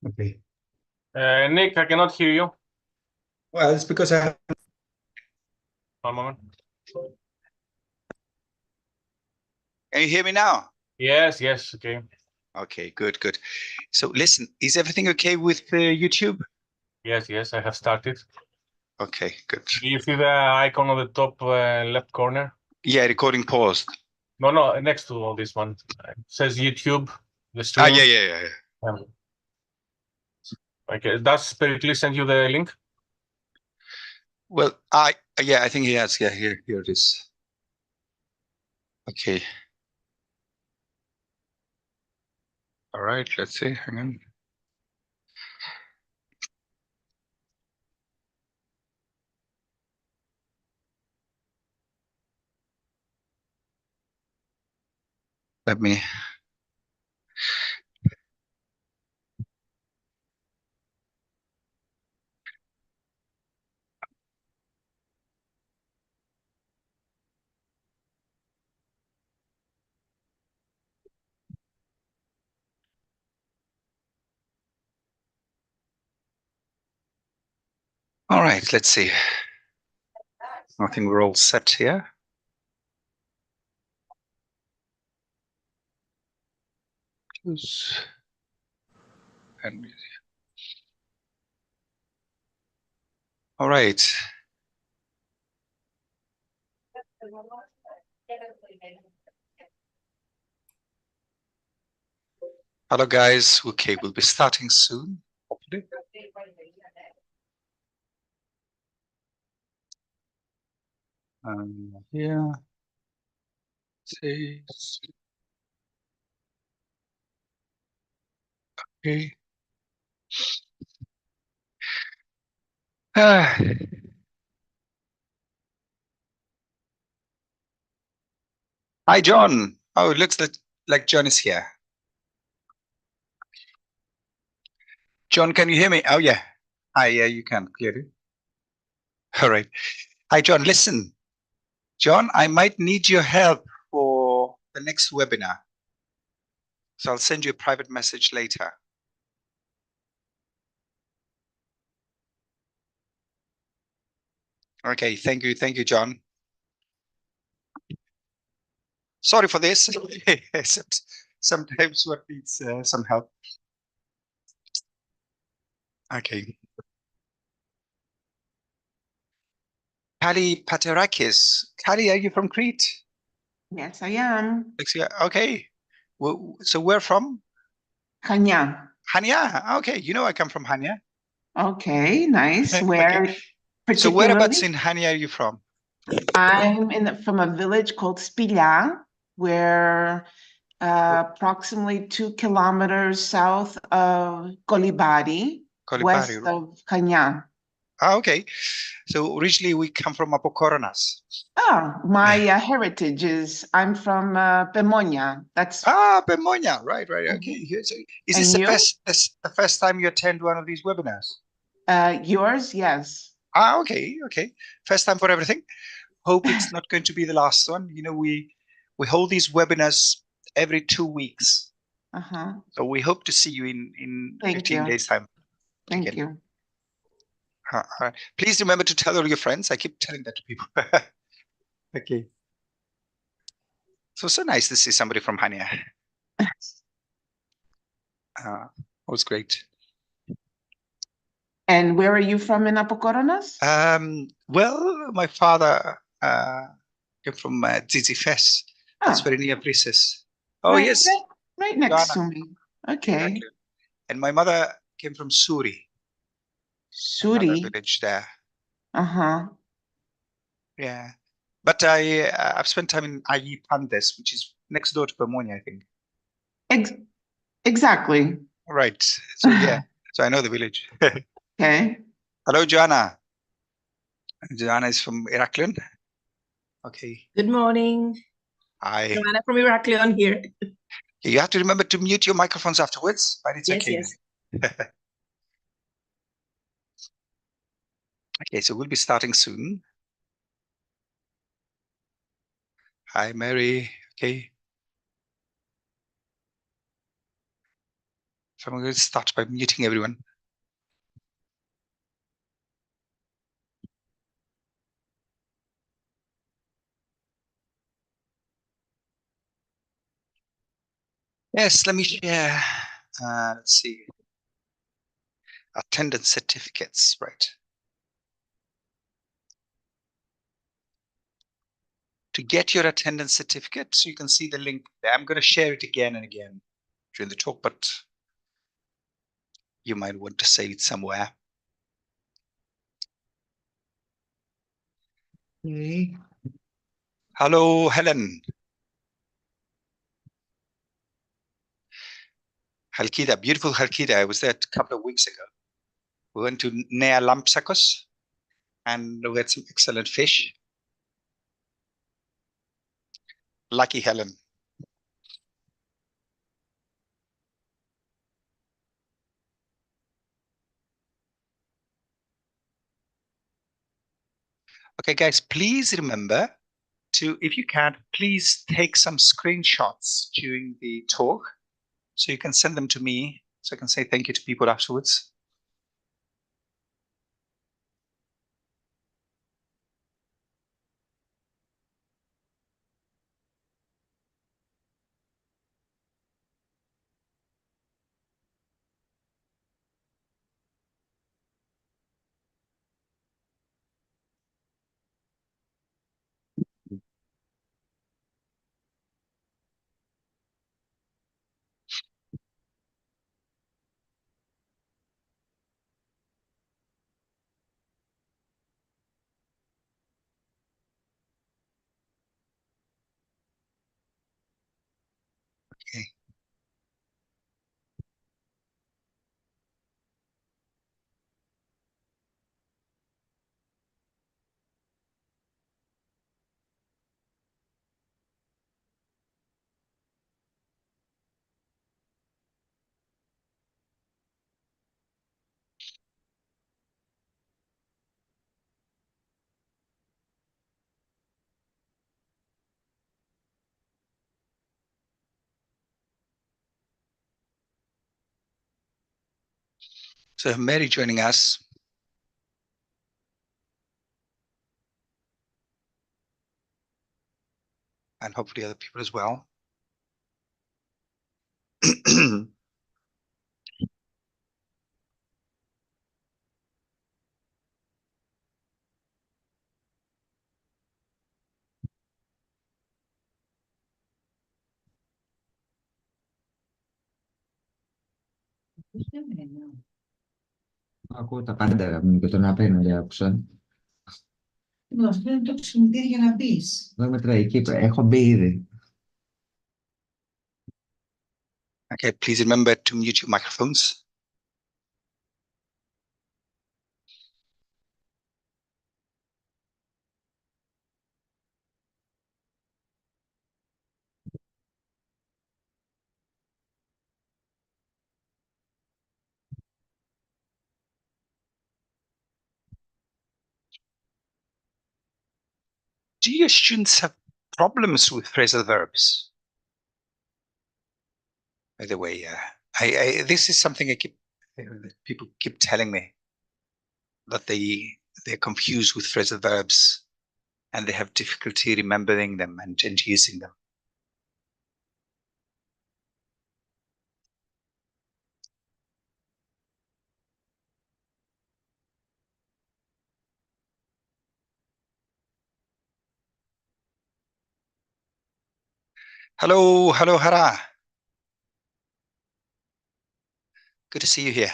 Okay. Nick, I cannot hear you. Well, it's because I have... One moment. Can you hear me now? Yes, okay. Okay, good. So listen, is everything okay with YouTube? Yes, I have started. Okay, good. Do you see the icon on the top left corner? Yeah, recording paused. No, next to all this one. It says YouTube, the stream. Yeah. Okay, does Pericles send you the link? Well, I think he has. Yeah, here it is. Okay. All right, let's see. Hang on. Let me. All right, let's see. I think we're all set here. And all right. Hello, guys. Okay, we'll be starting soon, hopefully. Here. See. Okay. Hi, John. Oh, it looks like John is here. John, can you hear me? Oh, yeah. Hi, yeah, you can clearly. All right. Hi, John. Listen, John, I might need your help for the next webinar. So I'll send you a private message later. Okay, thank you, John. Sorry for this. Sometimes what needs some help. Okay. Kali Paterakis. Kali, are you from Crete? Yes, I am. Okay. Well, so where from? Kanya. Hania. Okay, you know I come from Hania. Okay, nice. Where Okay. particularly? So whereabouts in Hania are you from? I'm from a village called Spila, where approximately 2 kilometers south of Colibari, west of Kanya. Okay. So originally we come from Apokoronas. My heritage is I'm from Pemonia. That's Pemonia. Right. Okay. So is this the first time you attend one of these webinars? Yours, yes. Okay. First time for everything. Hope it's not going to be the last one. You know, we hold these webinars every 2 weeks. So we hope to see you in 15 days time. Thank you. Please remember to tell all your friends. I keep telling that to people. Okay. So nice to see somebody from Hania. Was great. And where are you from in Apokoronas? Well, my father came from Zizifes. That's very near Brises. Oh, yes. Right next to me. Okay. Exactly. And my mother came from Suri. Suri. Village there. Yeah. But I've spent time in Ayi Pandes, which is next door to Pemonia, I think. Exactly. Right. So yeah. So I know the village. Okay. Hello, Joanna. Joanna is from Heraklion. Okay. Good morning. Hi. Joanna from Heraklion here. You have to remember to mute your microphones afterwards, but it's okay. Yes. Okay, so we'll be starting soon. Hi, Mary. Okay. So I'm going to start by muting everyone. Yes, let me share. Let's see. Attendance certificates, right? To get your attendance certificate, so you can see the link there. I'm going to share it again and again during the talk, but you might want to save it somewhere. Okay. Hello, Helen. Halkida, beautiful Halkida. I was there a couple of weeks ago. We went to Nea Lampsakos and we had some excellent fish. Lucky Helen. Okay, guys, please remember to, if you can, please take some screenshots during the talk so you can send them to me so I can say thank you to people afterwards. Okay. So Mary joining us. And hopefully other people as well. Aku τα πάντα με τον απέναντι δεν άκουσα. Αυτό είναι το ξυπνητήρι για να μπεις. Δεν μετράει εκεί, έχω μπει ήδη. Okay, please remember to mute your microphones. Do your students have problems with phrasal verbs? By the way, this is something people keep telling me that they're confused with phrasal verbs and they have difficulty remembering them and using them. Hello, hello, Hara. Good to see you here.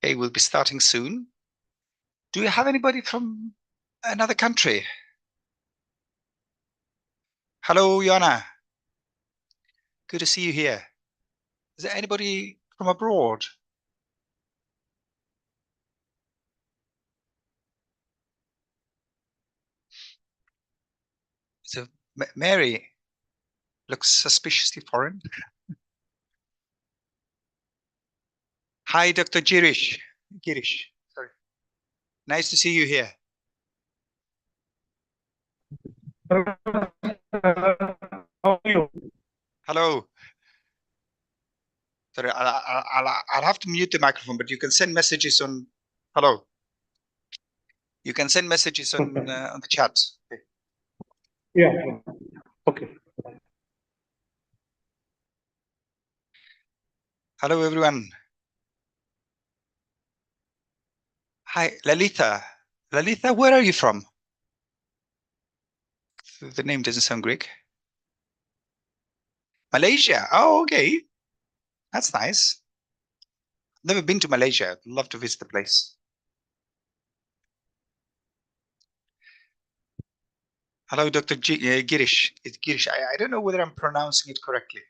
Okay, we'll be starting soon. Do you have anybody from another country? Hello, Yana. Good to see you here. Is there anybody from abroad? So Mary looks suspiciously foreign. Hi, Dr. Girish. Sorry. Nice to see you here. How are you? Hello. Sorry, I'll have to mute the microphone, but you can send messages on. Hello. You can send messages on the chat. Okay. Yeah. Okay. Hello, everyone. Hi, Lalita. Lalita, where are you from? The name doesn't sound Greek. Malaysia. Oh, okay. That's nice. Never been to Malaysia. I'd love to visit the place. Hello, Dr. Girish. It's Girish. I don't know whether I'm pronouncing it correctly.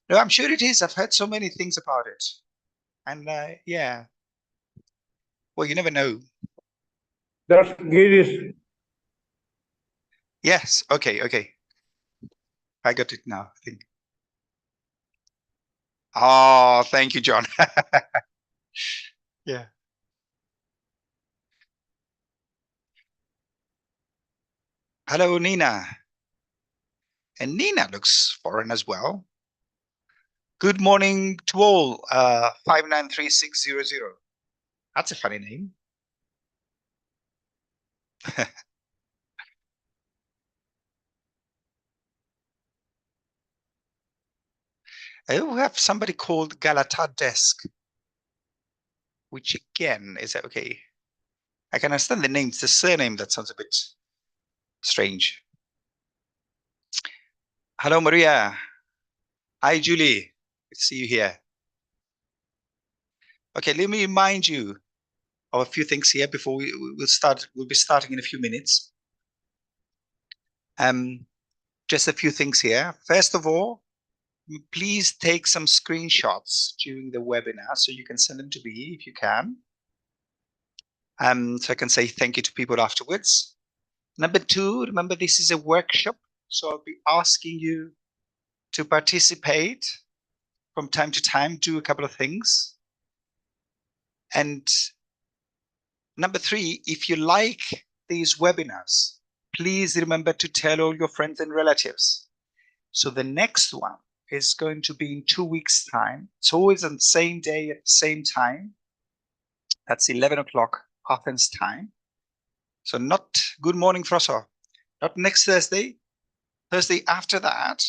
No, I'm sure it is. I've heard so many things about it. And yeah. Well, you never know. That's Girish. Yes. Okay. Okay. I got it now, I think. Oh, thank you, John. Yeah. Hello, Nina. And Nina looks foreign as well. Good morning to all. 593600. That's a funny name. I do have somebody called Galata Desk, which again is okay. I can understand the name. It's the surname that sounds a bit strange. Hello, Maria. Hi, Julie. Good to see you here. Okay, let me remind you of a few things here before we'll start. We'll be starting in a few minutes. Just a few things here. First of all, please take some screenshots during the webinar so you can send them to me if you can. So I can say thank you to people afterwards. Number two, remember this is a workshop, so I'll be asking you to participate from time to time, do a couple of things. And number three, if you like these webinars, please remember to tell all your friends and relatives. So the next one is going to be in 2 weeks' time. It's always on the same day at the same time. That's 11 o'clock Athens time. So not good morning, Phrasal. Not next Thursday, Thursday after that.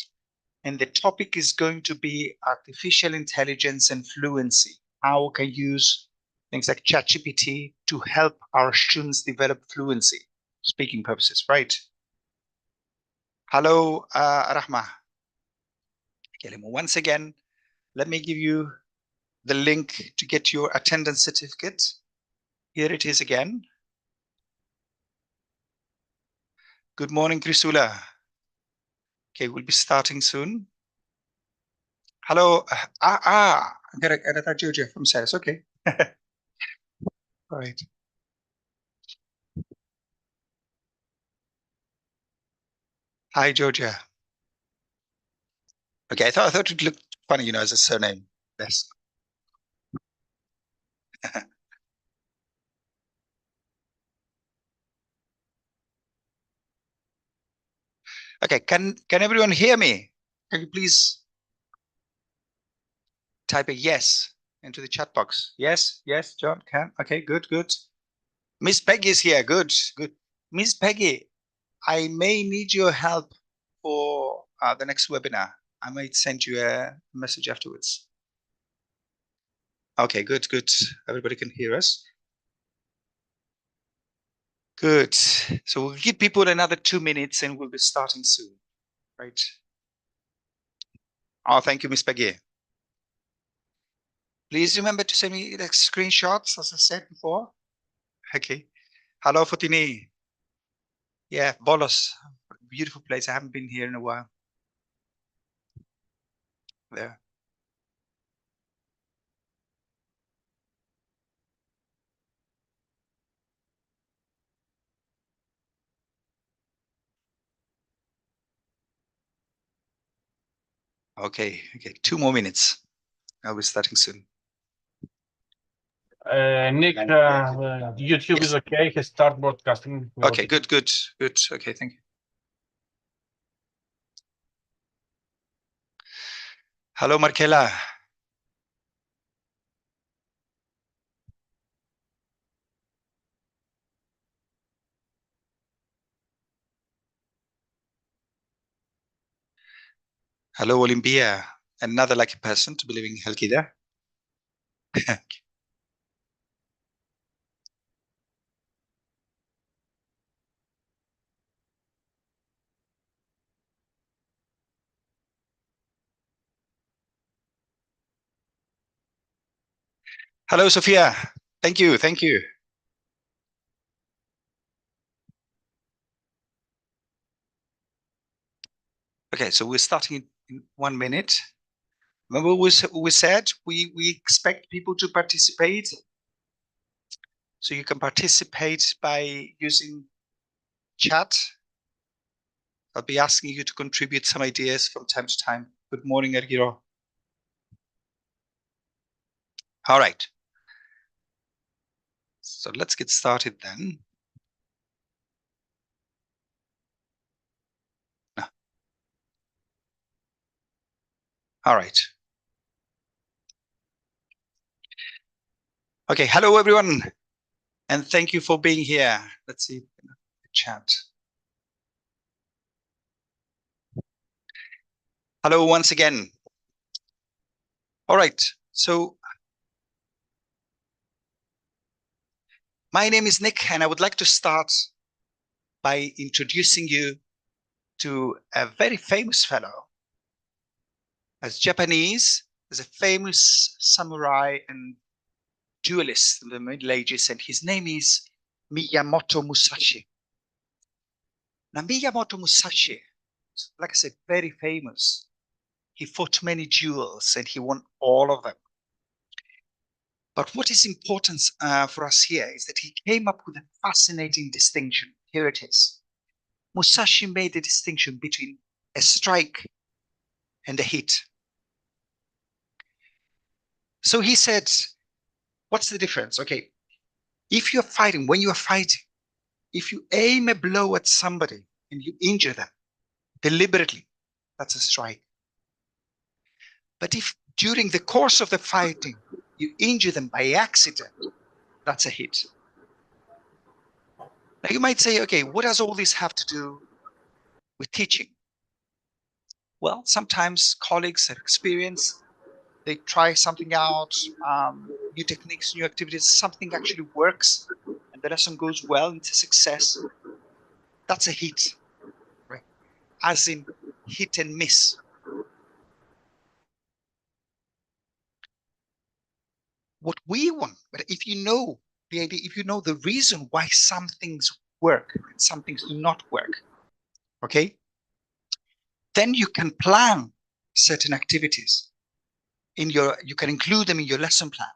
And the topic is going to be artificial intelligence and fluency. How we can use things like ChatGPT to help our students develop fluency, speaking purposes, right? Hello, Rahma. Okay, once again, let me give you the link to get your attendance certificate. Here it is again. Good morning, Grisula. Okay, we'll be starting soon. Hello. Another Georgia from SARS. Okay. All right. Hi, Georgia. Okay, I thought it looked funny, as a surname. Yes. Okay, can everyone hear me? Can you please type a yes into the chat box? Yes, yes, John can. Okay, good, good. Miss Peggy is here. Good, good. Miss Peggy, I may need your help for the next webinar. I might send you a message afterwards. Okay, good, good. Everybody can hear us. Good. So we'll give people another 2 minutes and we'll be starting soon, right? Oh, thank you, Miss Peggy. Please remember to send me the screenshots, as I said before. Okay. Hello, Fotini. Yeah, Bolos. Beautiful place. I haven't been here in a while. There. Okay, 2 more minutes. I'll be starting soon. Nick, YouTube is okay. He start broadcasting. Okay, good. Okay, thank you. Hello, Markela. Hello, Olympia. Another lucky person to be living in Helki there. Hello, Sophia. Thank you. Okay, so we're starting in 1 minute. Remember we said we expect people to participate. So you can participate by using chat. I'll be asking you to contribute some ideas from time to time. Good morning, Ergiro. All right. So let's get started then. No. All right. Okay, hello everyone. And thank you for being here. Let's see the chat. Hello once again. All right, so my name is Nick, and I would like to start by introducing you to a very famous fellow. As Japanese, there's a famous samurai and duelist in the Middle Ages, and his name is Miyamoto Musashi. Now, Miyamoto Musashi, like I said, very famous. He fought many duels and he won all of them. But what is important for us here is that he came up with a fascinating distinction. Here it is. Musashi made a distinction between a strike and a hit. So he said, what's the difference? Okay, if you're fighting, when you're fighting, if you aim a blow at somebody and you injure them deliberately, that's a strike. But if during the course of the fighting, you injure them by accident, that's a hit. Now you might say, okay, what does all this have to do with teaching? Well, sometimes colleagues have experience, they try something out, new techniques, new activities, something actually works, and the lesson goes well, it's a success. That's a hit, right? As in hit and miss. What we want, but if you know the idea, if you know the reason why some things work and some things do not work, okay, then you can plan certain activities you can include them in your lesson plan,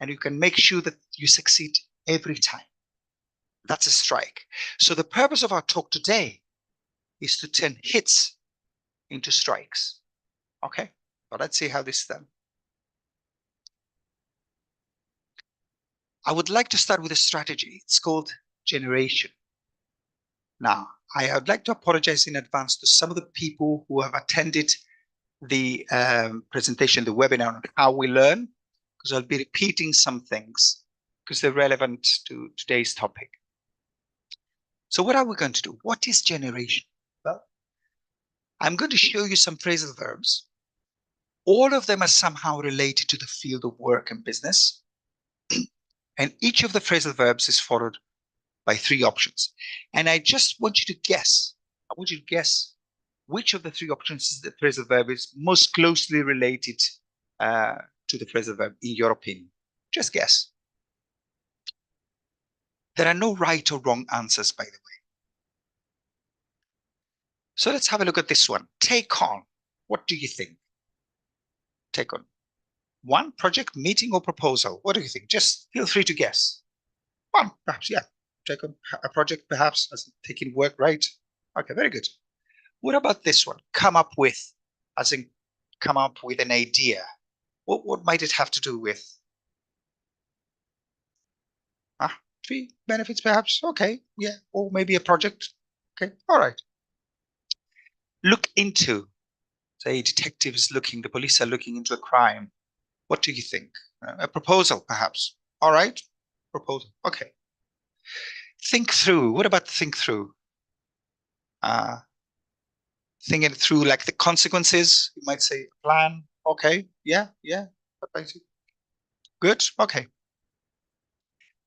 and you can make sure that you succeed every time. That's a strike. So the purpose of our talk today is to turn hits into strikes. Okay, but let's see how this is done. I would like to start with a strategy. It's called generation. Now, I would like to apologize in advance to some of the people who have attended the presentation, the webinar on how we learn, because I'll be repeating some things because they're relevant to today's topic. So what are we going to do? What is generation? Well, I'm going to show you some phrasal verbs. All of them are somehow related to the field of work and business. And each of the phrasal verbs is followed by 3 options. And I just want you to guess. I want you to guess which of the 3 options is the phrasal verb is most closely related to to the phrasal verb in your opinion? Just guess. There are no right or wrong answers, by the way. So let's have a look at this one. Take on. What do you think? Take on. One, project, meeting, or proposal. What do you think? Just feel free to guess. One, perhaps, yeah. Take on a project, perhaps, as taking work, right? Okay, very good. What about this one? Come up with, as in come up with an idea. What might it have to do with? Three benefits, perhaps. Okay, yeah, or maybe a project. Okay, all right. Look into, say, detectives looking, the police are looking into a crime. What do you think? A proposal, perhaps. All right, proposal. Okay. Think through. What about think through? Thinking through like the consequences. You might say plan. Okay, yeah. Good. Okay.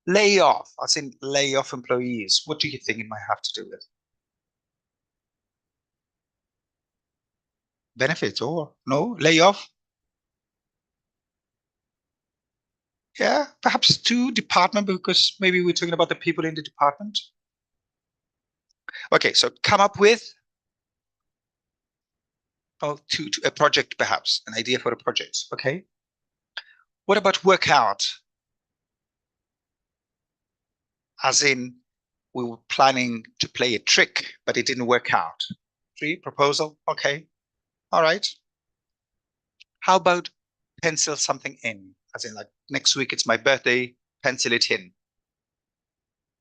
Lay off. I think lay off employees. What do you think it might have to do with? Benefits or no? Lay off? Yeah, perhaps to department, because maybe we're talking about the people in the department. Okay, so come up with to a project, perhaps an idea for a project. Okay. What about work out? As in, we were planning to play a trick, but it didn't work out. Three, proposal. Okay. All right. How about pencil something in? As in, like next week, it's my birthday, pencil it in.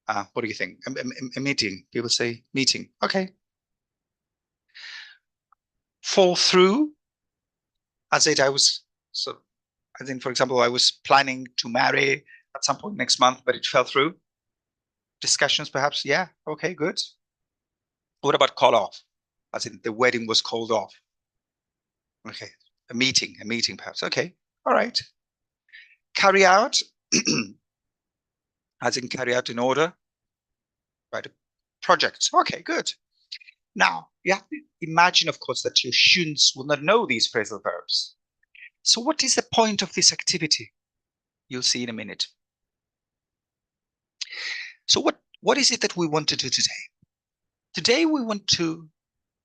What do you think? A meeting. People say meeting. Okay. Fall through. As it, I was so. I think, for example, I was planning to marry at some point next month, but it fell through. Discussions, perhaps. Yeah. Okay. Good. What about call off? As in, the wedding was called off. Okay. A meeting, perhaps. Okay. All right. Carry out. As in carry out in order. Right. Projects. Okay. Good. Now, you have to imagine, of course, that your students will not know these phrasal verbs. So what is the point of this activity? You'll see in a minute. So what is it that we want to do today? Today, we want to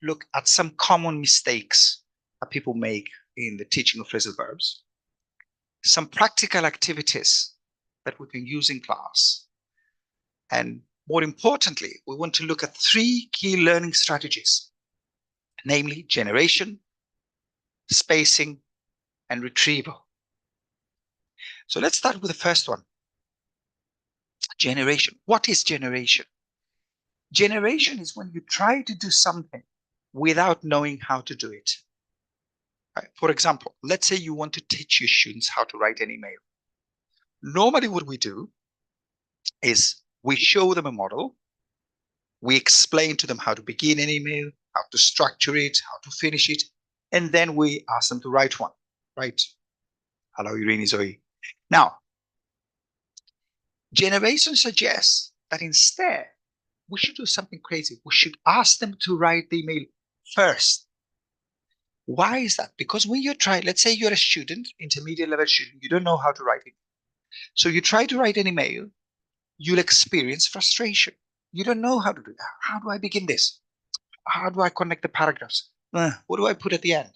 look at some common mistakes that people make in the teaching of phrasal verbs, some practical activities that we can use in class, and more importantly, we want to look at 3 key learning strategies, namely generation, spacing, and retrieval. So let's start with the first one. Generation. What is generation? Generation is when you try to do something without knowing how to do it. Right? For example, let's say you want to teach your students how to write an email. Normally what we do is we show them a model, we explain to them how to begin an email, how to structure it, how to finish it, and then we ask them to write one, right? Hello, Irene, Zoe. Now, generation suggests that instead, we should do something crazy. We should ask them to write the email first. Why is that? Because when you try, let's say you're a student, intermediate level student, you don't know how to write it. So you try to write an email, you'll experience frustration. You don't know how to do that. How do I begin this? How do I connect the paragraphs? What do I put at the end?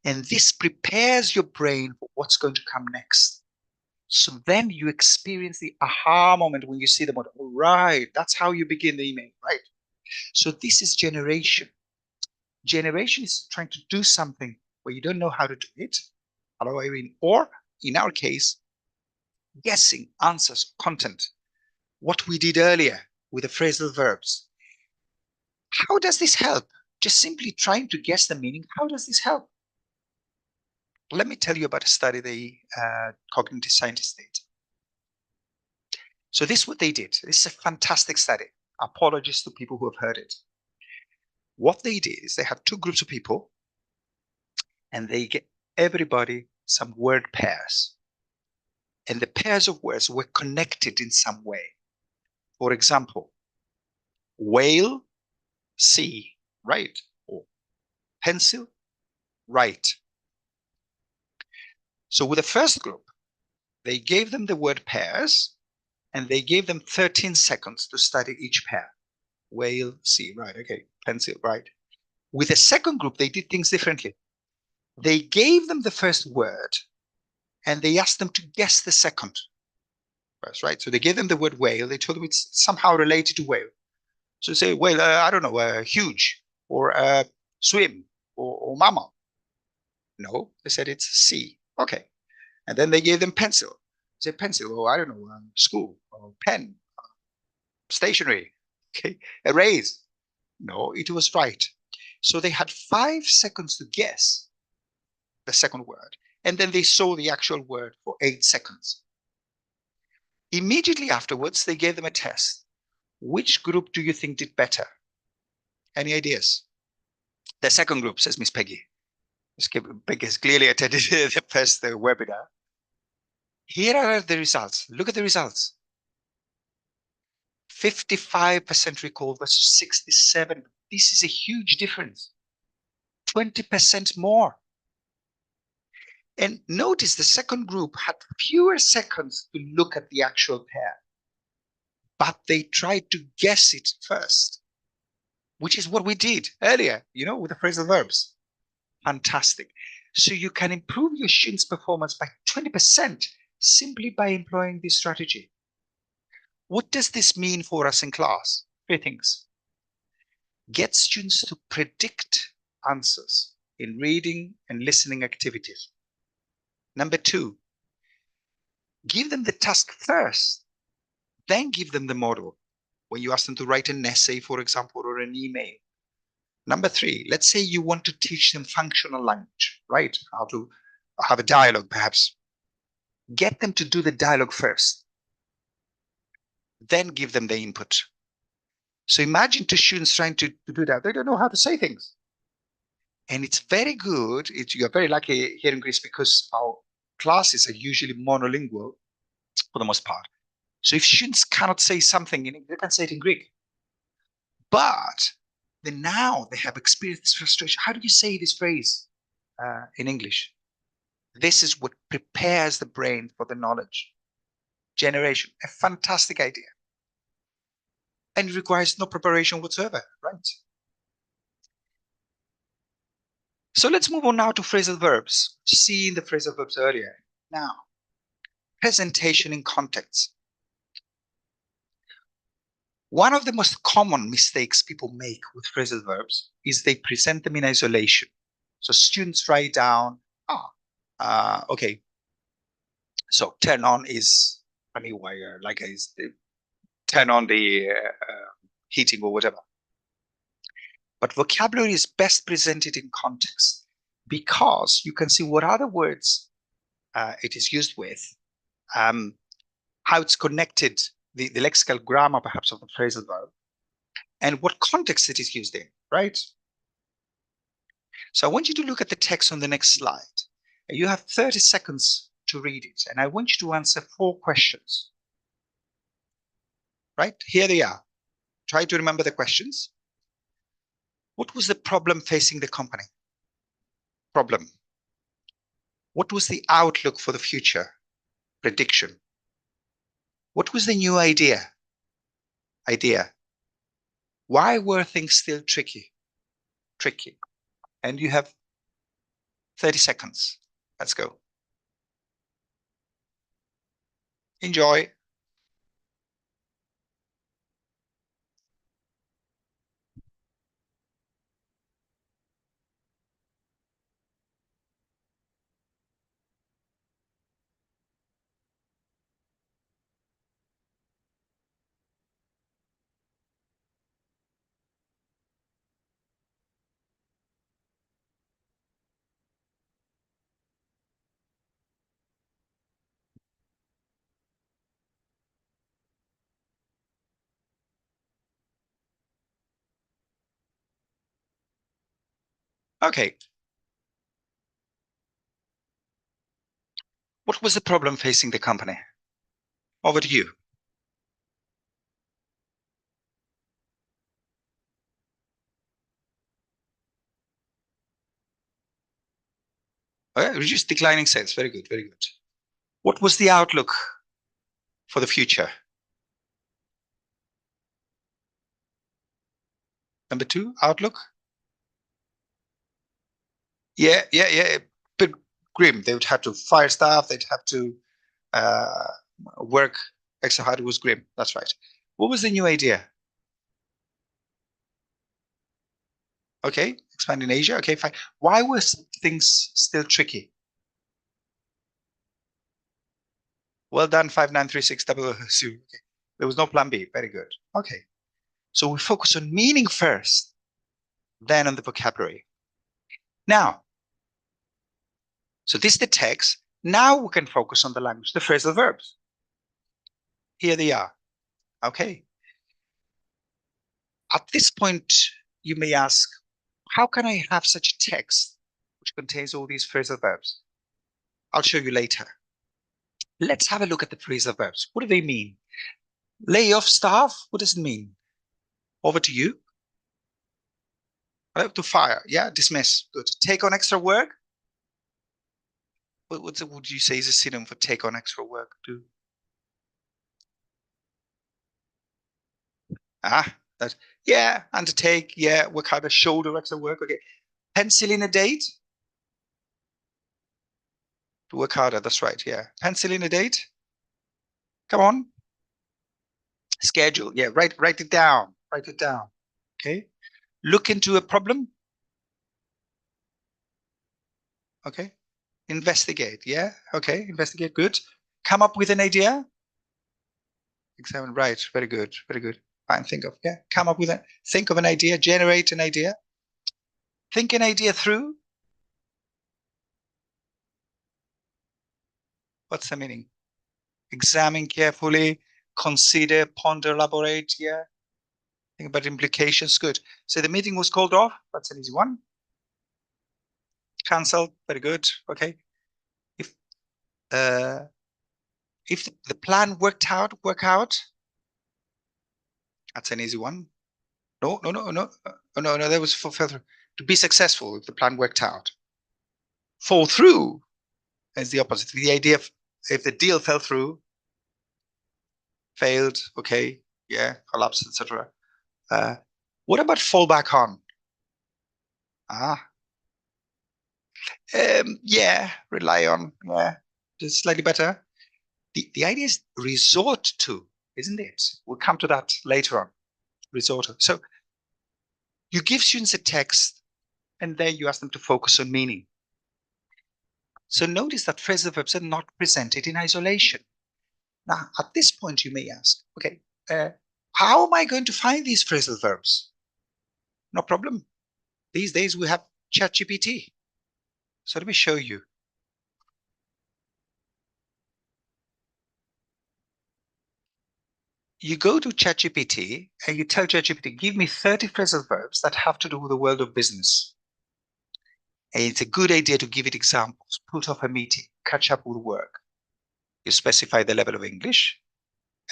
And this prepares your brain for what's going to come next. So then you experience the aha moment when you see the model. All right, that's how you begin the email, right? So this is generation. Generation is trying to do something where you don't know how to do it. Hello, Irene. Or in our case, guessing answers, content. What we did earlier with the phrasal verbs. How does this help? Just simply trying to guess the meaning. How does this help? Let me tell you about a study the cognitive scientists did. So this is what they did. This is a fantastic study. Apologies to people who have heard it. What they did is they had 2 groups of people and they get everybody some word pairs. And the pairs of words were connected in some way. For example, whale, sea, right? Or pencil, right. So with the first group, they gave them the word pairs, and they gave them 13 seconds to study each pair. Whale, sea, right, okay, pencil, right. With the second group, they did things differently. They gave them the first word, and they asked them to guess the second. That's right. So they gave them the word whale. They told them it's somehow related to whale. So say whale, I don't know, huge, or swim, or mama. No, they said it's sea. Okay. And then they gave them pencil. They said pencil, or I don't know, school, or pen, stationery. Okay. Erase. No, it was right. So they had 5 seconds to guess the second word. And then they saw the actual word for 8 seconds. Immediately afterwards, they gave them a test. Which group do you think did better? Any ideas? The second group, says Miss Peggy. Miss Peggy has clearly attended the first webinar. Here are the results. Look at the results. 55% recall versus 67. This is a huge difference. 20% more. And notice the second group had fewer seconds to look at the actual pair, but they tried to guess it first, which is what we did earlier, with the phrasal verbs. Fantastic. So you can improve your students' performance by 20% simply by employing this strategy. What does this mean for us in class? 3 things. Get students to predict answers in reading and listening activities. Number 2, give them the task first, then give them the model when you ask them to write an essay, for example, or an email. Number 3, let's say you want to teach them functional language, right? How to have a dialogue, perhaps. Get them to do the dialogue first, then give them the input. So imagine 2 students trying to do that. They don't know how to say things. And it's very good. You're very lucky here in Greece because our classes are usually monolingual for the most part. So if students cannot say something in English, they can say it in Greek. But then now they have experienced this frustration. How do you say this phrase in English? This is what prepares the brain for the knowledge generation. A fantastic idea. And it requires no preparation whatsoever, right? So let's move on now to phrasal verbs. Seeing the phrasal verbs earlier. Now, presentation in context. One of the most common mistakes people make with phrasal verbs is they present them in isolation. So students write down, okay, so turn on is funny wire, like turn on the heating or whatever. But vocabulary is best presented in context because you can see what other words it is used with, how it's connected, the lexical grammar perhaps of the phrasal verb, and what context it is used in, right? So I want you to look at the text on the next slide. You have 30 seconds to read it, and I want you to answer 4 questions. Right? Here they are. Try to remember the questions. What was the problem facing the company? Problem. What was the outlook for the future? Prediction. What was the new idea? Idea. Why were things still tricky? Tricky. And you have 30 seconds. Let's go. Enjoy. Okay. What was the problem facing the company? Over to you. Reduce declining sales. Very good, very good. What was the outlook for the future? Number 2, outlook. Yeah. Bit grim. They would have to fire staff. They'd have to work extra hard. It was grim. That's right. What was the new idea? Okay, expand in Asia. Okay, fine. Why were things still tricky? Well done, 593600. Okay. There was no plan B. Very good. Okay. So we focus on meaning first, then on the vocabulary. Now, so this is the text. Now we can focus on the language, the phrasal verbs. Here they are. Okay. At this point, you may ask, how can I have such a text which contains all these phrasal verbs? I'll show you later. Let's have a look at the phrasal verbs. What do they mean? Lay off staff, what does it mean? Over to you. To fire, yeah, dismiss, good. Take on extra work. What would you say is a synonym for take on extra work? Yeah, undertake, yeah, work harder, shoulder extra work, okay. Pencil in a date. To work harder, that's right, yeah. Pencil in a date. Come on. Schedule, yeah, write it down, okay. Look into a problem. Okay. Investigate, yeah, okay, investigate, good. Come up with an idea. Examine, right, very good, very good. Fine, think of an idea, generate an idea. Think an idea through. What's the meaning? Examine carefully, consider, ponder, elaborate, yeah. Think about implications, good. So the meeting was called off, that's an easy one. Cancelled, very good, okay. If the plan work out, that's an easy one. No, that was for further. To be successful, if the plan worked out. Fall through is the opposite. The idea of if the deal fell through, failed, okay, yeah, collapsed, etc. What about fall back on? Yeah, rely on, yeah, just slightly better. The idea is resort to, isn't it? We'll come to that later on. Resort to. So you give students a text and then you ask them to focus on meaning. So notice that phrasal verbs are not presented in isolation. Now, at this point, you may ask, okay, how am I going to find these phrasal verbs? No problem. These days we have ChatGPT. So let me show you. You go to ChatGPT and you tell ChatGPT, give me 30 phrasal verbs that have to do with the world of business. And it's a good idea to give it examples, put off a meeting, catch up with work. You specify the level of English,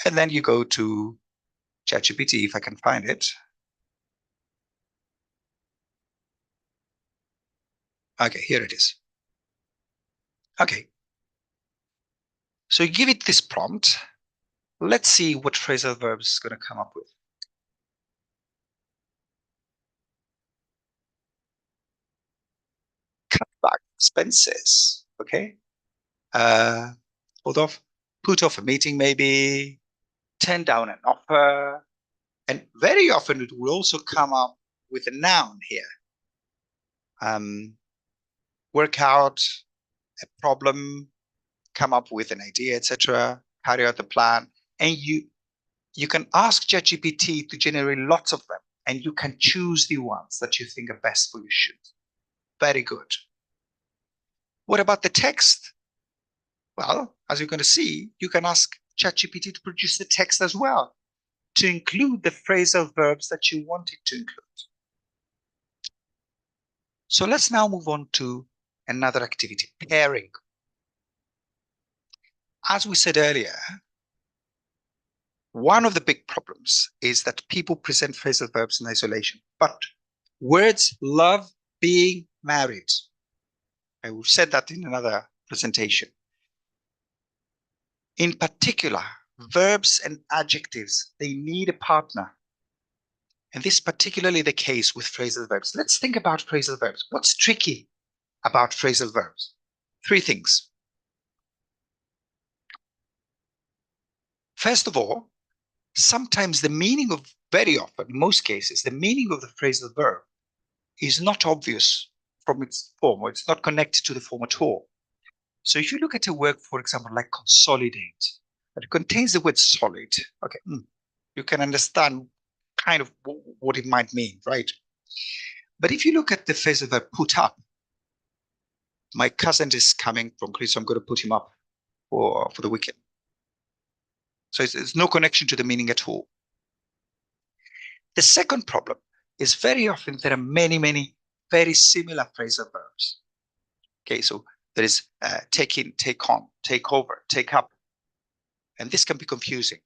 and then you go to ChatGPT, if I can find it. Okay, here it is. Okay. So you give it this prompt. Let's see what phrasal verbs it's going to come up with. Cut back expenses. Okay. Hold off. Put off a meeting, maybe. Turn down an offer. And very often it will also come up with a noun here. Work out a problem, come up with an idea, etc. Carry out the plan. And you can ask ChatGPT to generate lots of them, and you can choose the ones that you think are best for your shoot. Very good. What about the text? Well, as you're going to see, you can ask ChatGPT to produce the text as well, to include the phrasal verbs that you want it to include. So let's now move on to another activity, pairing. As we said earlier, one of the big problems is that people present phrasal verbs in isolation, but words love being married. I will said that in another presentation. In particular, verbs and adjectives, they need a partner. And this is particularly the case with phrasal verbs. Let's think about phrasal verbs. What's tricky about phrasal verbs? Three things. First of all, sometimes the meaning of, very often, in most cases, the meaning of the phrasal verb is not obvious from its form, or it's not connected to the form at all. So if you look at a word, for example, like consolidate, that contains the word solid, okay, you can understand kind of what it might mean, right? But if you look at the phrasal verb put up, my cousin is coming from Greece, so I'm going to put him up for the weekend. So it's no connection to the meaning at all. The second problem is very often there are many very similar phrasal verbs. Okay, so there is take in, take on, take over, take up. And this can be confusing.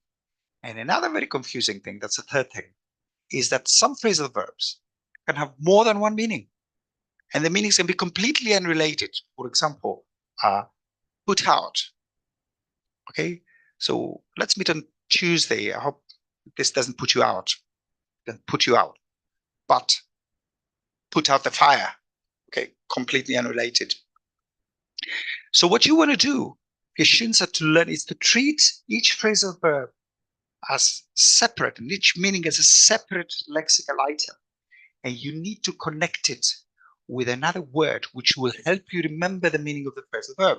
And another very confusing thing, that's the third thing, is that some phrasal verbs can have more than one meaning. And the meanings can be completely unrelated. For example, put out. Okay, so let's meet on Tuesday. I hope this doesn't put you out. It doesn't put you out. But put out the fire. Okay, completely unrelated. So what you want to do, your students are to learn, is to treat each phrasal verb as separate, and each meaning as a separate lexical item. And you need to connect it with another word which will help you remember the meaning of the phrasal verb.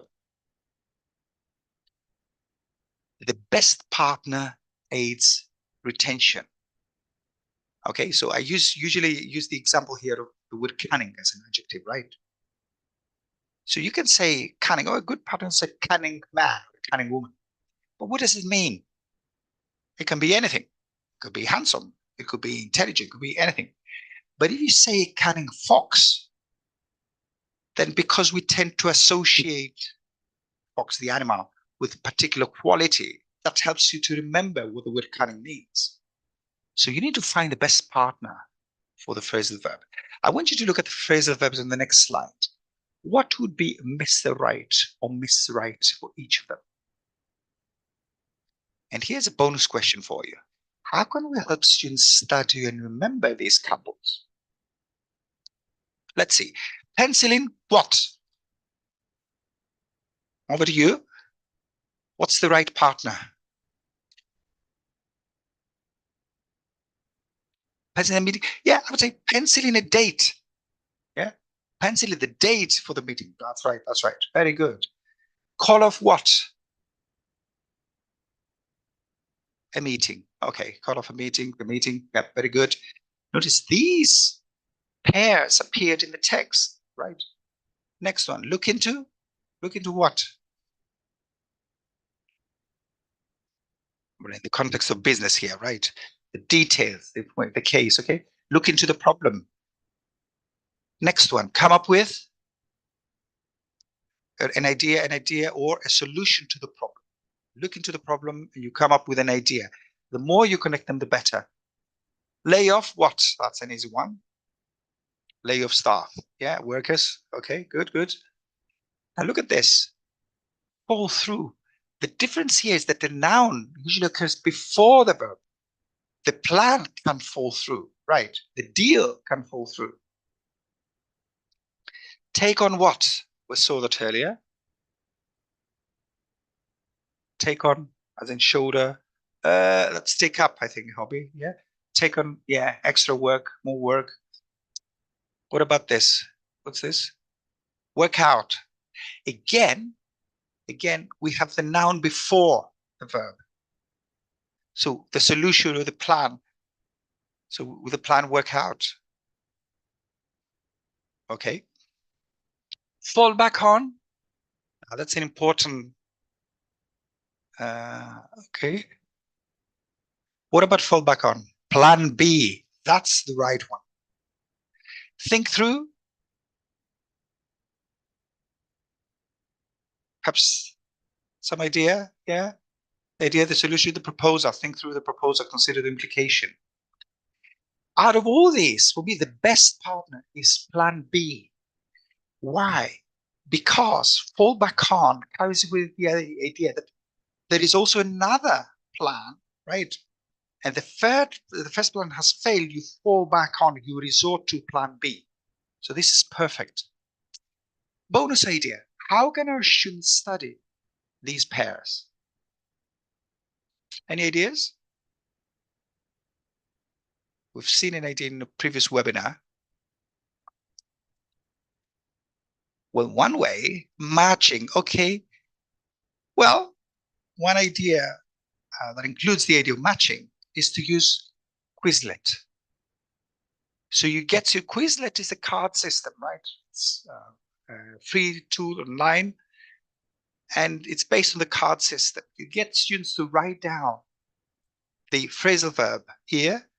The best partner aids retention. Okay, so I usually use the example here of the word cunning as an adjective, right? So you can say cunning, or a good partner is a cunning man, a cunning woman. But what does it mean? It can be anything. It could be handsome. It could be intelligent. It could be anything. But if you say a cunning fox, then because we tend to associate fox, the animal, with a particular quality, that helps you to remember what the word cunning means. So you need to find the best partner for the phrasal verb. I want you to look at the phrasal verbs on the next slide. What would be Mr. Right or Miss Right for each of them? And here's a bonus question for you. How can we help students study and remember these couples? Let's see. Penciling what? Over to you. What's the right partner? Penciling a meeting. Yeah, I would say penciling a date. Yeah, penciling the date for the meeting. That's right. That's right. Very good. Call off what? A meeting. Okay, call off a meeting. The meeting. Yeah, very good. Notice these pairs appeared in the text, right? Next one. Look into what? We're in the context of business here, right? The details, the case, okay? Look into the problem. Next one, come up with an idea or a solution to the problem. Look into the problem and you come up with an idea. The more you connect them, the better. Lay off what? That's an easy one. Lay off staff. Yeah, workers. Okay, good. Now look at this. Fall through. The difference here is that the noun usually occurs before the verb. The plan can fall through, right? The deal can fall through. Take on what? We saw that earlier. Take on, as in shoulder. Let's take up, I think, hobby. Yeah. Take on, yeah, extra work, more work. What about this? What's this? Work out. Again, we have the noun before the verb. So the solution or the plan. So with the plan, work out. Okay. Fall back on. Now that's an important. Okay. What about fall back on? Plan B. That's the right one. Think through. Perhaps some idea. Yeah. The idea, the solution, the proposal. Think through the proposal. Consider the implication. Out of all these, for me, the best partner is plan B. Why? because fall back on carries with the idea that there is also another plan, right? And the first plan has failed, you fall back on, you resort to plan B. So this is perfect. Bonus idea, how can our students study these pairs? Any ideas? We've seen an idea in a previous webinar. Well, one way, matching, okay. Well, one idea that includes the idea of matching is to use Quizlet. So you get to Quizlet is a card system, right? It's a free tool online, and it's based on the card system. You get students to write down the phrasal verb here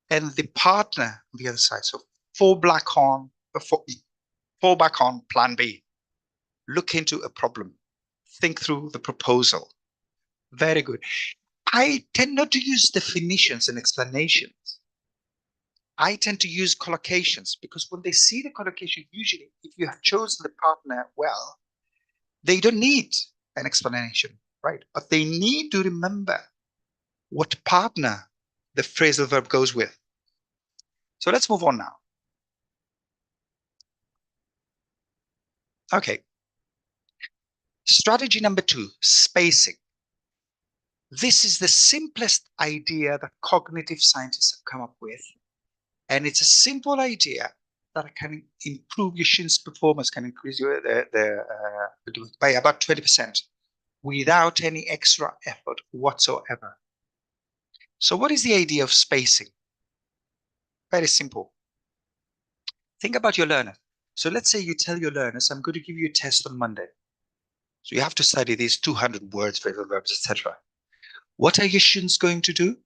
and the partner on the other side. So fall back on plan B. Look into a problem. Think through the proposal. Very good. I tend not to use definitions and explanations. I tend to use collocations because when they see the collocation, usually if you have chosen the partner well, they don't need an explanation, right? But they need to remember what partner the phrasal verb goes with. So let's move on now. Okay. Strategy number 2, spacing. This is the simplest idea that cognitive scientists have come up with. And it's a simple idea that can improve your students' performance, can increase your by about 20% without any extra effort whatsoever. So what is the idea of spacing? Very simple. Think about your learner. So let's say you tell your learners, I'm going to give you a test on Monday. So you have to study these 200 words, phrasal verbs, etc. What are your students going to do?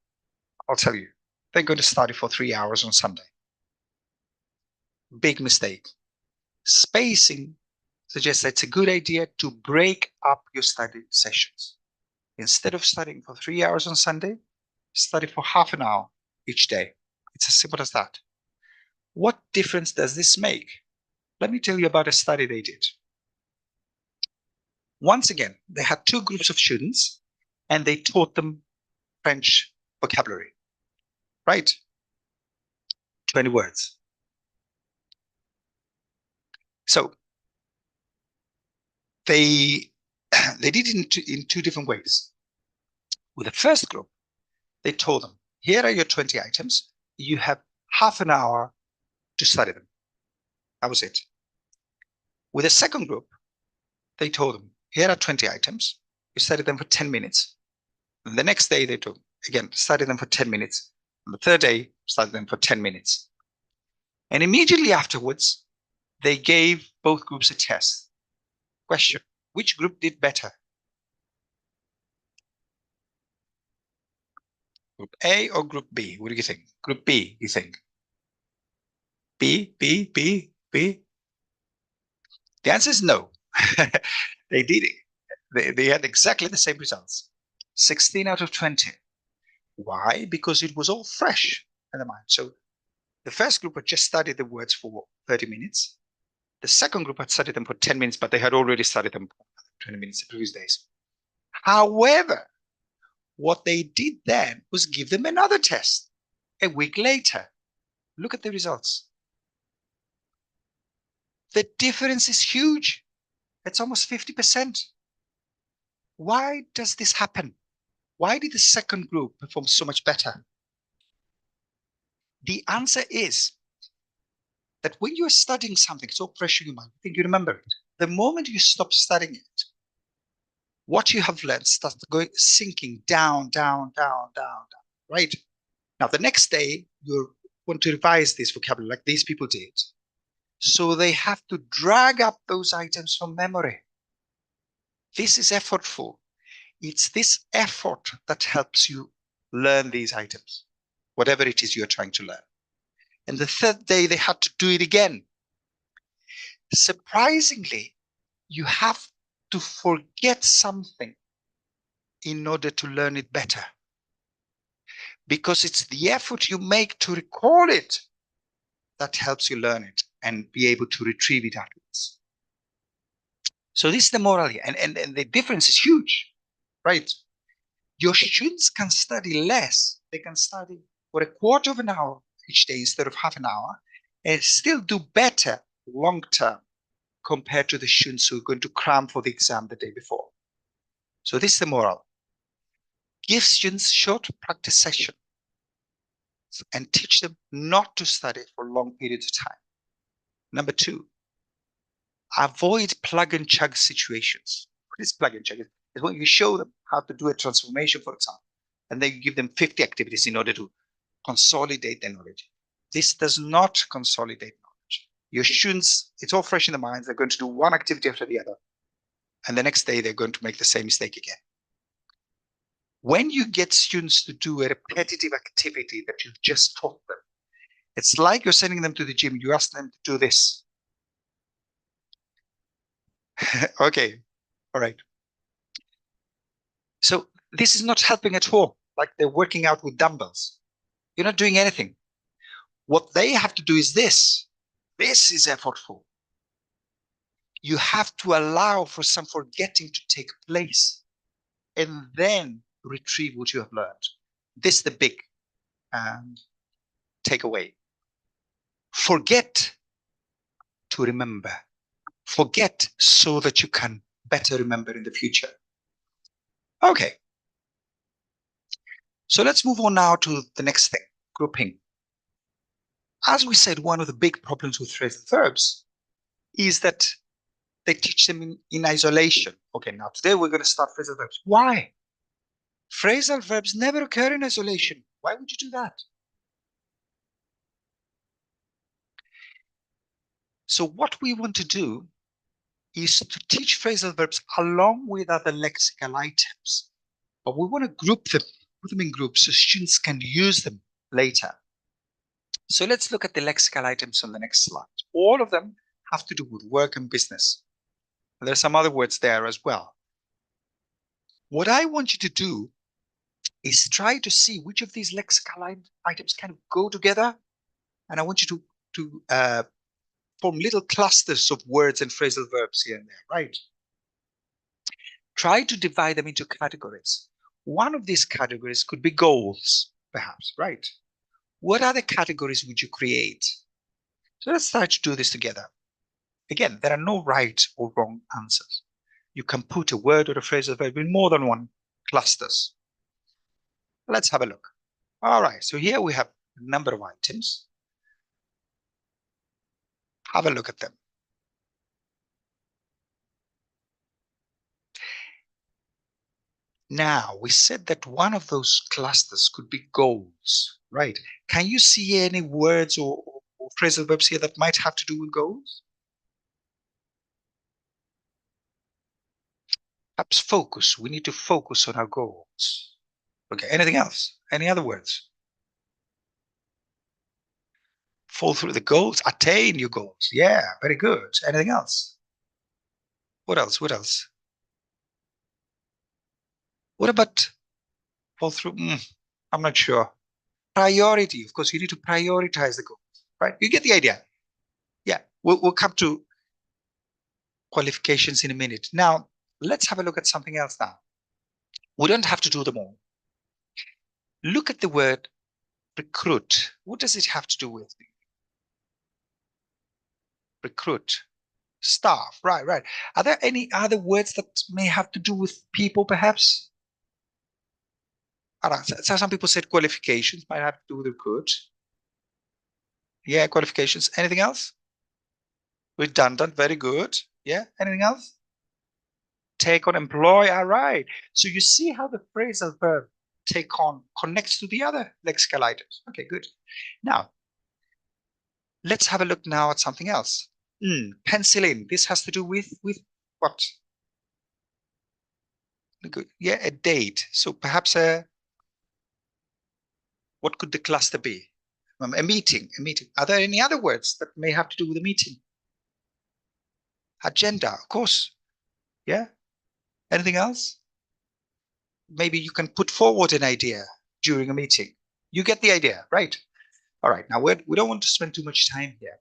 I'll tell you. They're going to study for 3 hours on Sunday. Big mistake. Spacing suggests that it's a good idea to break up your study sessions. Instead of studying for 3 hours on Sunday, study for half an hour each day. It's as simple as that. What difference does this make? Let me tell you about a study they did. Once again, they had 2 groups of students and they taught them French vocabulary, right? 20 words. So they did it in 2 different ways. With the first group, they told them, here are your 20 items. You have half an hour to study them. That was it. With the second group, they told them, here are 20 items. You study them for 10 minutes. And the next day, they told them, again, study them for 10 minutes. On the third day, study them for 10 minutes. And immediately afterwards, they gave both groups a test. Question, which group did better? Group A or Group B? What do you think? Group B, you think? B, B, B, B? The answer is no. They did it. They had exactly the same results. 16 out of 20. Why? Because it was all fresh in the mind. So the first group had just studied the words for 30 minutes. The second group had studied them for 10 minutes, but they had already studied them for 20 minutes the previous days. However, what they did then was give them another test a week later. Look at the results. The difference is huge. It's almost 50%. Why does this happen? Why did the second group perform so much better? The answer is that when you're studying something, it's all fresh in your mind. You think you remember it. The moment you stop studying it, what you have learned starts going sinking down, down, down, down, down. Right? Now, the next day, you want to revise this vocabulary like these people did. So they have to drag up those items from memory. This is effortful. It's this effort that helps you learn these items, whatever it is you're trying to learn. And the third day, they had to do it again. Surprisingly, you have to forget something in order to learn it better. Because it's the effort you make to recall it that helps you learn it and be able to retrieve it afterwards. So this is the moral here. And the difference is huge, right? Your students can study less. They can study for a quarter of an hour each day instead of half an hour and still do better long term compared to the students who are going to cram for the exam the day before. So this is the moral. Give students short practice sessions and teach them not to study for long periods of time. Number 2, avoid plug and chug situations. What is plug and chug? It's when you show them how to do a transformation, for example, and then you give them 50 activities in order to consolidate their knowledge. This does not consolidate knowledge. Your students, it's all fresh in their minds. They're going to do one activity after the other. And the next day, they're going to make the same mistake again. When you get students to do a repetitive activity that you've just taught them, it's like you're sending them to the gym. You ask them to do this. Okay, all right. So this is not helping at all. Like they're working out with dumbbells. You're not doing anything. What they have to do is this. This is effortful. You have to allow for some forgetting to take place and then retrieve what you have learned. This is the big takeaway. Forget to remember. Forget so that you can better remember in the future. Okay. So let's move on now to the next thing, grouping. As we said, one of the big problems with phrasal verbs is that they teach them in isolation. Okay, now today we're going to start phrasal verbs. Why? Phrasal verbs never occur in isolation. Why would you do that? So what we want to do is to teach phrasal verbs along with other lexical items. But we want to group them, put them in groups so students can use them later. So let's look at the lexical items on the next slide. All of them have to do with work and business. And there are some other words there as well. What I want you to do is try to see which of these lexical items kind of go together. And I want you to form little clusters of words and phrasal verbs here and there, right? Try to divide them into categories. One of these categories could be goals, perhaps, right? What other categories would you create? So let's try to do this together. Again, there are no right or wrong answers. You can put a word or a phrasal verb in more than one clusters. Let's have a look. All right, so here we have a number of items. Have a look at them. Now, we said that one of those clusters could be goals, right? Can you see any words or phrasal verbs here that might have to do with goals? Perhaps focus. We need to focus on our goals. Okay, anything else? Any other words? Fall through the goals, attain your goals. Yeah, very good. Anything else? What else? What else? What about fall through? I'm not sure. Priority. Of course, you need to prioritize the goals, right? You get the idea. Yeah, we'll come to qualifications in a minute. Now, let's have a look at something else now. We don't have to do them all. Look at the word recruit. What does it have to do with? Recruit. Staff. Right, right. Are there any other words that may have to do with people, perhaps? So some people said qualifications might have to do with recruit. Yeah, qualifications. Anything else? Redundant. Very good. Yeah. Anything else? Take on, employ. All right. So you see how the phrasal verb take on connects to the other lexical items. Okay, good. Now, let's have a look now at something else. Pencil in. This has to do with what? Good. Yeah, a date. So perhaps what could the cluster be? A meeting. A meeting. Are there any other words that may have to do with a meeting? Agenda, of course. Yeah. Anything else? Maybe you can put forward an idea during a meeting. You get the idea, right? All right. Now we don't want to spend too much time here.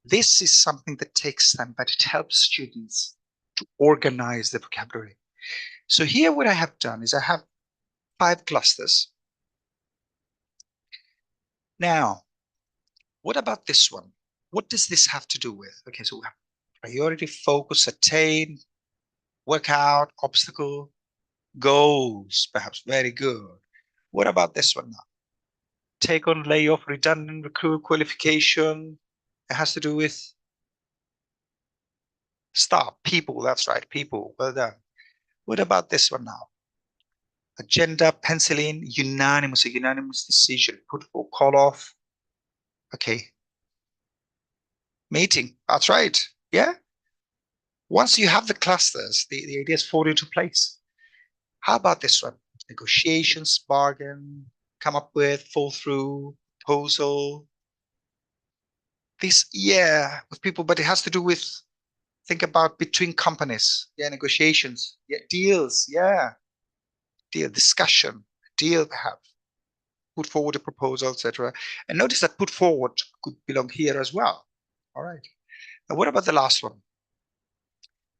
This is something that takes time, but it helps students to organize the vocabulary. So here what I have done is I have 5 clusters. Now, what about this one? What does this have to do with? Okay, so we have priority, focus, attain, workout, obstacle, goals, perhaps. Very good. What about this one now? Take on, layoff, redundant, recruit, qualification. It has to do with staff, people. That's right, people. Well done. What about this one now? Agenda, pencil in, unanimous, a unanimous decision, put for, call off. Okay. Meeting, that's right. Yeah. Once you have the clusters, the ideas fall into place. How about this one? Negotiations, bargain, come up with, fall through, proposal. This, yeah, with people, but it has to do with, think about between companies. Yeah, negotiations. Yeah, deals. Yeah. Deal, discussion, deal perhaps. Put forward a proposal, etc. And notice that put forward could belong here as well. All right. Now, what about the last one?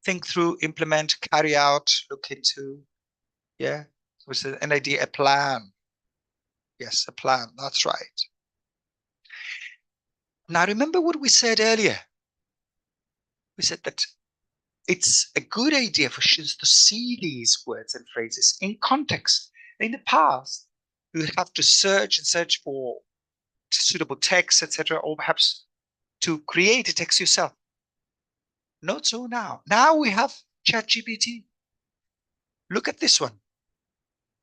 Think through, implement, carry out, look into. Yeah. So it's an idea, a plan. Yes, a plan. That's right. Now, remember what we said earlier. We said that it's a good idea for students to see these words and phrases in context. In the past, you would have to search and search for suitable text, etc., or perhaps to create a text yourself. Not so now. Now we have ChatGPT. Look at this one.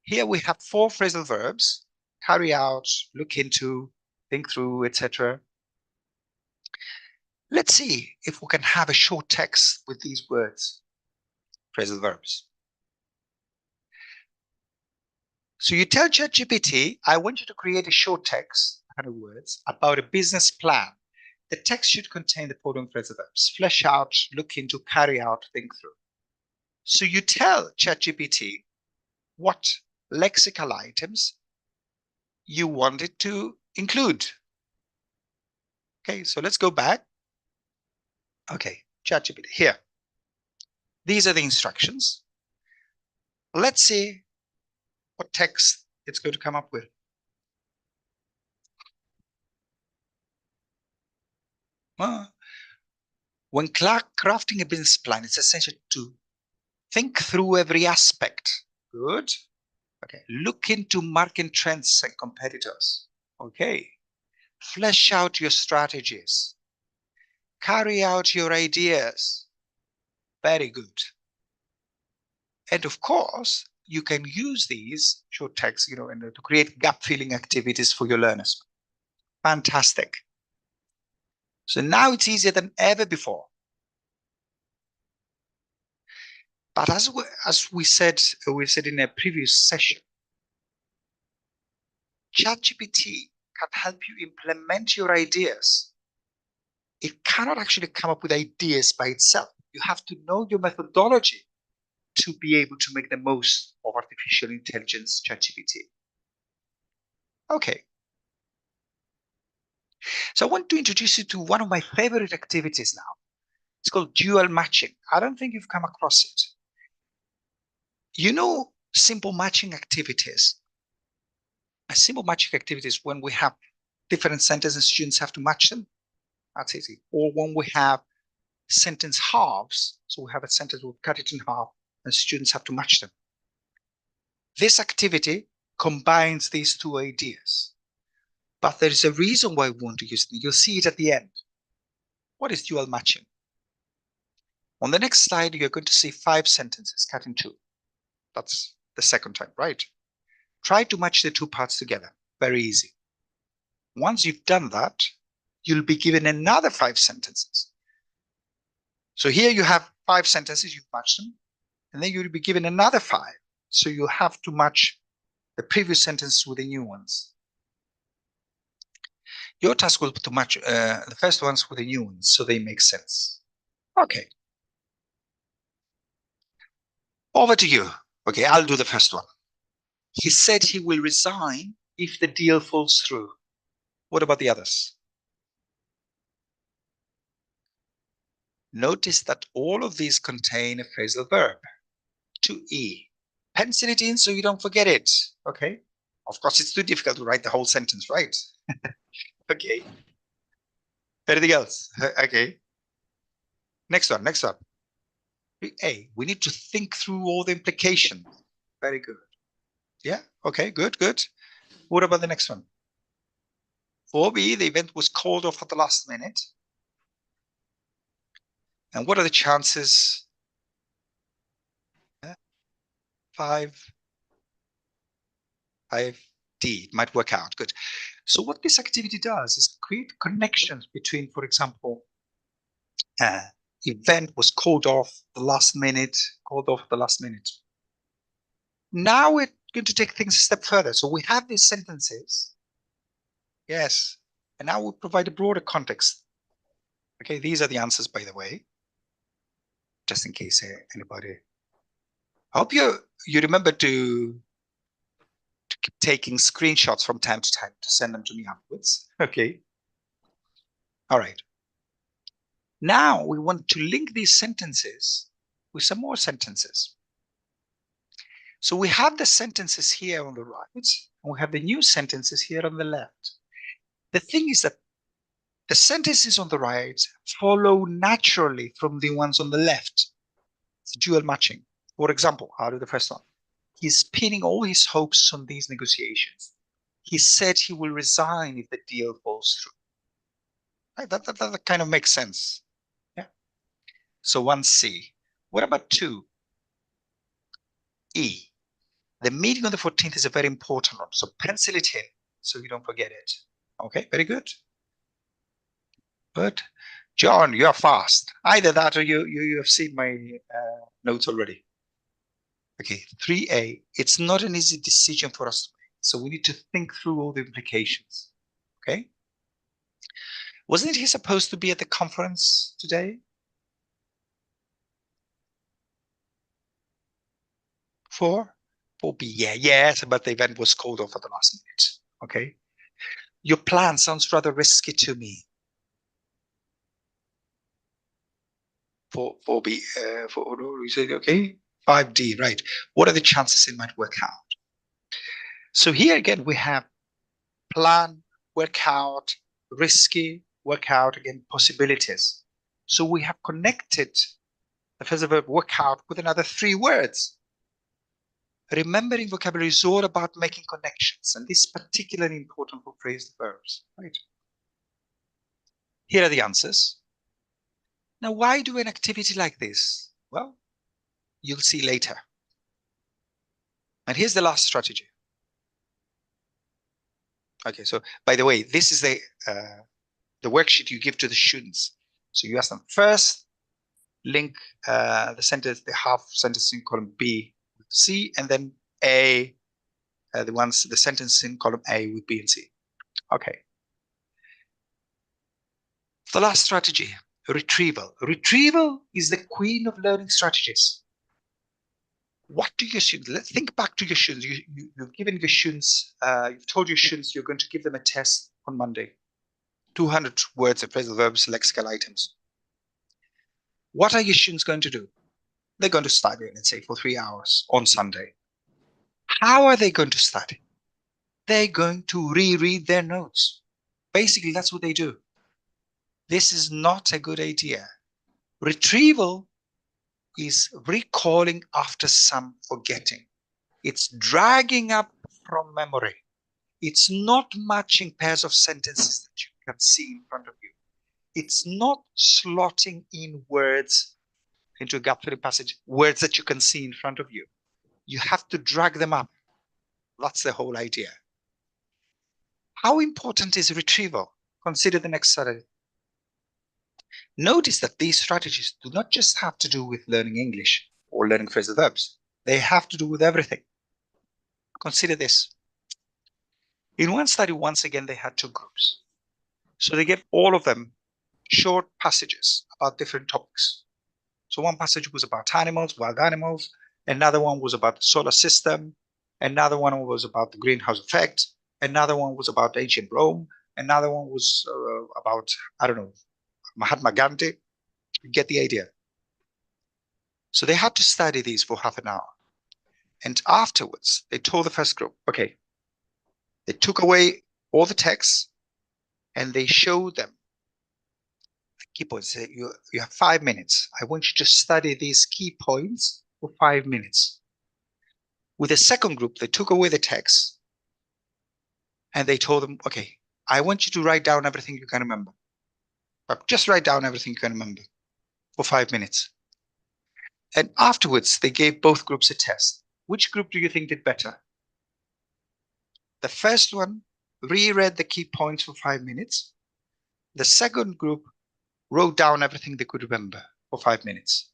Here we have 4 phrasal verbs: carry out, look into, think through, etc. Let's see if we can have a short text with these words, phrasal verbs. So you tell ChatGPT, I want you to create a short text, 100 words, about a business plan. The text should contain the following phrasal verbs: flesh out, look into, carry out, think through. So you tell ChatGPT what lexical items you want it to include. Okay, so let's go back. Okay, ChatGPT, here. These are the instructions. Let's see what text it's going to come up with. When crafting a business plan, it's essential to think through every aspect. Good. Okay. Look into market trends and competitors. Okay. Flesh out your strategies. Carry out your ideas. Very good. And of course, you can use these short texts, to create gap filling activities for your learners. Fantastic. So now it's easier than ever before. But as we said in a previous session, ChatGPT can help you implement your ideas. It cannot actually come up with ideas by itself. You have to know your methodology to be able to make the most of artificial intelligence, ChatGPT. Okay. So I want to introduce you to one of my favorite activities now. It's called dual matching. I don't think you've come across it. You know, simple matching activities. A simple matching activity is when we have different sentences, students have to match them. That's easy. Or when we have sentence halves, so we have a sentence, we'll cut it in half, and students have to match them. This activity combines these 2 ideas. But there is a reason why we want to use it. You'll see it at the end. What is dual matching? On the next slide, you're going to see 5 sentences cut in 2. That's the second time, right? Try to match the 2 parts together. Very easy. Once you've done that, you'll be given another 5 sentences. So here you have 5 sentences, you've matched them, and then you'll be given another 5. So you have to match the previous sentence with the new ones. Your task will be to match the first ones with the new ones so they make sense. Okay. Over to you. Okay, I'll do the first one. He said he will resign if the deal falls through. What about the others? Notice that all of these contain a phrasal verb. To E. Pencil it in so you don't forget it. Okay. Of course, it's too difficult to write the whole sentence, right? Okay. Anything else? Okay. Next one. A. We need to think through all the implications. Very good. Yeah. Okay. Good. What about the next one? 4B, the event was called off at the last minute. And what are the chances? 5D. It might work out. Good. So what this activity does is create connections between, for example, event was called off at the last minute. Now we're going to take things a step further. So we have these sentences. Yes. And now we provide a broader context. Okay, these are the answers, by the way, just in case anybody. I hope you remember to keep taking screenshots from time to time to send them to me afterwards. Okay. All right. Now we want to link these sentences with some more sentences. So we have the sentences here on the right, and we have the new sentences here on the left. The thing is that the sentences on the right follow naturally from the ones on the left. It's dual matching. For example, I'll do the first one. He's pinning all his hopes on these negotiations. He said he will resign if the deal falls through. Right? That kind of makes sense. Yeah. So 1C. What about 2? E. The meeting on the 14th is a very important one. So pencil it in so you don't forget it. Okay, very good. But John, you are fast. Either that or you have seen my notes already. Okay, 3A. It's not an easy decision for us to make. So we need to think through all the implications. Okay. Wasn't he supposed to be at the conference today? 4B. Yes, but the event was called off at the last minute. Okay. Your plan sounds rather risky to me. 4B. You said okay. 5D. Right. What are the chances it might work out? So here again we have plan, work out, risky, work out, again, possibilities. So we have connected the phrasal verb work out with another 3 words. Remembering vocabulary is all about making connections, and this is particularly important for phrasal verbs. Right? Here are the answers. Now, why do an activity like this? Well, you'll see later. And here's the last strategy. Okay, so by the way, this is the worksheet you give to the students. So you ask them first, link the sentence, the half sentence in column B with C, and then A, the sentence in column A with B and C. Okay. The last strategy, retrieval. Retrieval is the queen of learning strategies. What do your students, let's think back to your students. You've given your students, you've told your students you're going to give them a test on Monday. 200 words of phrasal verbs, lexical items. What are your students going to do? They're going to study, let's say, for 3 hours on Sunday. How are they going to study? They're going to reread their notes. Basically, that's what they do. This is not a good idea. Retrieval is recalling after some forgetting. It's dragging up from memory. It's not matching pairs of sentences that you can see in front of you. It's not slotting in words into a gap-filling passage, words that you can see in front of you. You have to drag them up. That's the whole idea. How important is retrieval? Consider the next strategy. Notice that these strategies do not just have to do with learning English or learning phrasal verbs. They have to do with everything. Consider this. In one study, once again, they had 2 groups. So they gave all of them short passages about different topics. So one passage was about animals, wild animals. Another one was about the solar system. Another one was about the greenhouse effect. Another one was about ancient Rome. Another one was about, I don't know, Mahatma Gandhi. You get the idea? So they had to study these for half an hour. And afterwards, they told the first group, okay, they took away all the text and they showed them the key points. Say, you have 5 minutes. I want you to study these key points for 5 minutes. With the second group, they took away the text and they told them, okay, I want you to write down everything you can remember. But just write down everything you can remember for 5 minutes. And afterwards, they gave both groups a test. Which group do you think did better? The first one reread the key points for 5 minutes. The second group wrote down everything they could remember for 5 minutes.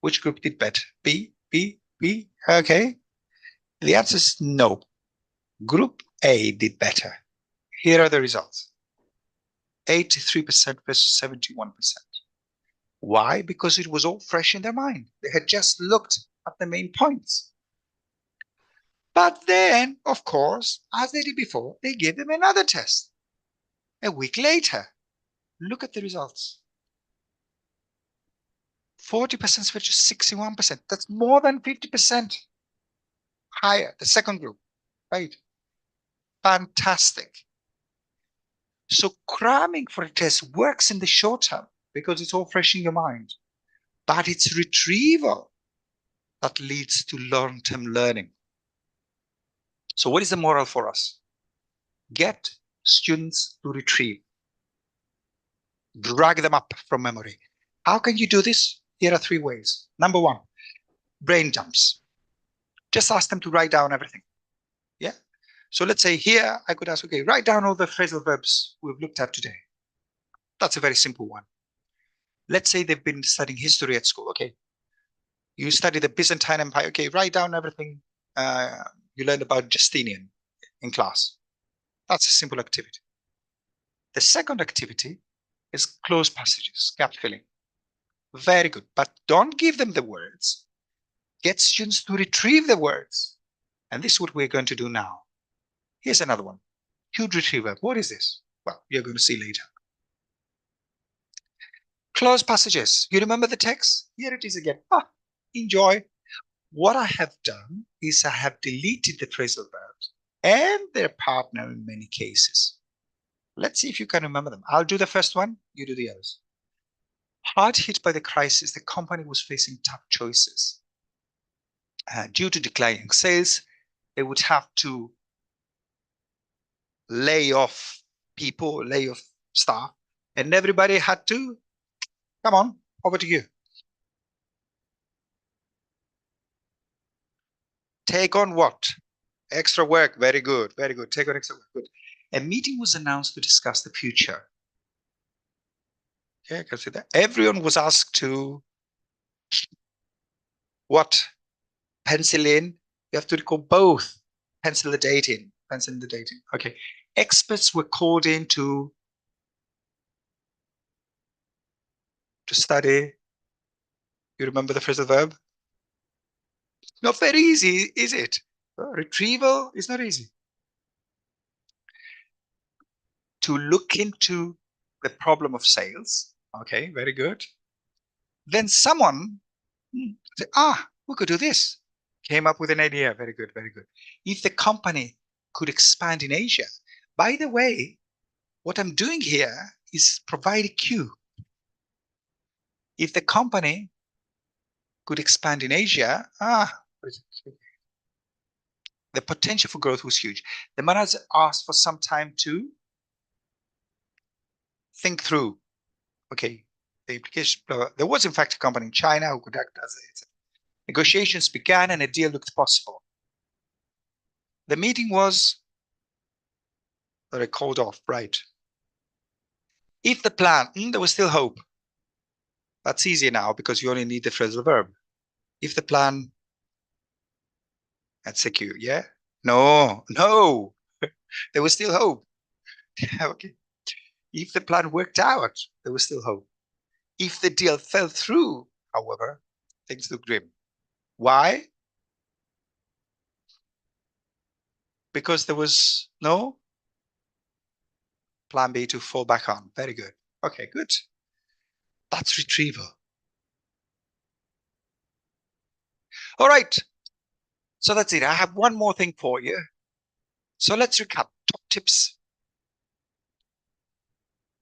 Which group did better? B, B, B. Okay. The answer is no. Group A did better. Here are the results. 83% versus 71%. Why? Because it was all fresh in their mind. They had just looked at the main points. But then, of course, as they did before, they gave them another test. A week later, look at the results. 40% versus 61%. That's more than 50% higher, the second group, right? Fantastic. So cramming for a test works in the short term because it's all fresh in your mind. But it's retrieval that leads to long-term learning. So what is the moral for us? Get students to retrieve. Drag them up from memory. How can you do this? Here are 3 ways. Number 1, brain dumps. Just ask them to write down everything. Yeah. So let's say here I could ask, okay, write down all the phrasal verbs we've looked at today. That's a very simple one. Let's say they've been studying history at school. Okay. You study the Byzantine Empire. Okay, write down everything you learned about Justinian in class. That's a simple activity. The second activity is closed passages, gap filling. Very good. But don't give them the words. Get students to retrieve the words. And this is what we're going to do now. Here's another one. Huge retriever. What is this? Well, you're going to see later. Closed passages. You remember the text? Here it is again. Enjoy. What I have done is I have deleted the phrasal verbs and their partner in many cases. Let's see if you can remember them. I'll do the first one. You do the others. Hard hit by the crisis, the company was facing tough choices. Due to declining sales, they would have to lay off people, lay off staff, and everybody had to, come on, over to you. Take on what? Extra work. Very good. Very good. Take on extra work. Good. A meeting was announced to discuss the future. Yeah, I can see that. Everyone was asked to what? Pencil in. You have to recall both. Pencil the date in. Pencil in the date in. Okay. Experts were called in to study. You remember the phrasal verb? Not very easy, is it? Retrieval is not easy. To look into the problem of sales. Okay, very good. Then someone said, we could do this. Came up with an idea. Very good, very good. If the company could expand in Asia, by the way, what I'm doing here is provide a cue. If the company could expand in Asia, the potential for growth was huge. The manager asked for some time to think through. Okay, the implication. There was in fact a company in China who could act as a. Negotiations began and a deal looked possible. The meeting was called off, right? If the plan, there was still hope. That's easy now because you only need the phrasal verb. If the plan, that's secure, yeah? No, there was still hope. Okay. If the plan worked out, there was still hope. If the deal fell through, however, things look grim. Why? Because there was no plan B to fall back on. Very good. Okay, good. That's retrieval. All right. So that's it. I have one more thing for you. So let's recap. Top tips.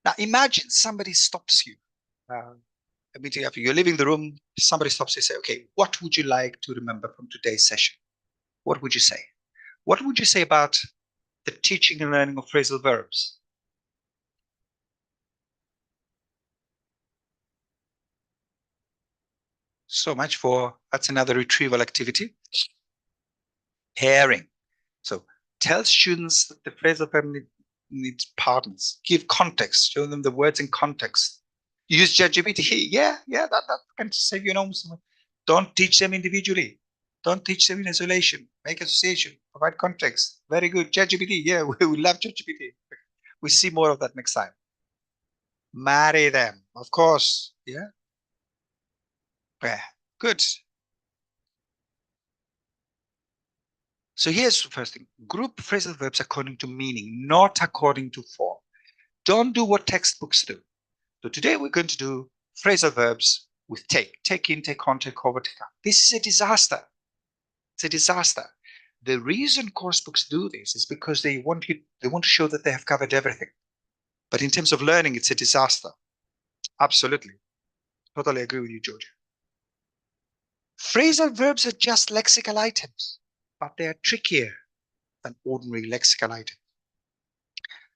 Now imagine somebody stops you. A meeting after you're leaving the room, somebody stops you and say, okay, what would you like to remember from today's session? What would you say? What would you say about the teaching and learning of phrasal verbs? So much for, that's another retrieval activity. Pairing. So tell students that the phrasal verb needs partners. Give context. Show them the words in context. Use ChatGPT. Yeah, that can save you an almost. Don't teach them individually. Don't teach them in isolation. Make association. Provide context. Very good. ChatGPT. Yeah, we love ChatGPT. We see more of that next time. Marry them, of course. Yeah. Yeah. Good. So here's the first thing. Group phrasal verbs according to meaning, not according to form. Don't do what textbooks do. So today we're going to do phrasal verbs with take. Take in, take on, take over, take out. This is a disaster. It's a disaster. The reason course books do this is because they want to show that they have covered everything. But in terms of learning, it's a disaster. Absolutely. Totally agree with you, Georgia. Phrasal verbs are just lexical items, but they are trickier than ordinary lexical items.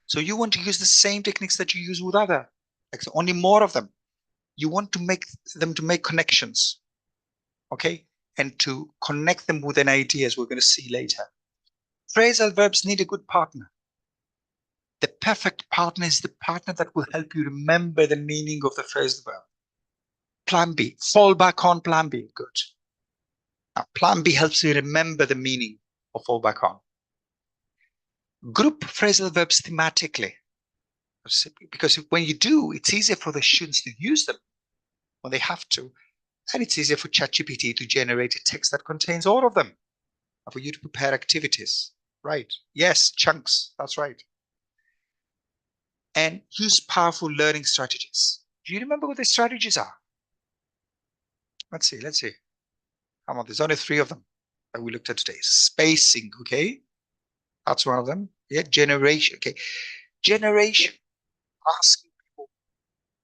So you want to use the same techniques that you use with other, like only more of them. You want to make them to make connections, okay? And to connect them with an idea, as we're going to see later. Phrasal verbs need a good partner. The perfect partner is the partner that will help you remember the meaning of the phrasal verb. Plan B, fall back on plan B, good. Now, plan B helps you remember the meaning of fall back on. Group phrasal verbs thematically. Because when you do, it's easier for the students to use them when they have to. And it's easier for ChatGPT to generate a text that contains all of them. And for you to prepare activities. Right. Yes, chunks. That's right. And use powerful learning strategies. Do you remember what the strategies are? Let's see. Come on, there's only 3 of them that we looked at today. Spacing, okay? That's one of them. Yeah, generation, okay. Generation. Asking people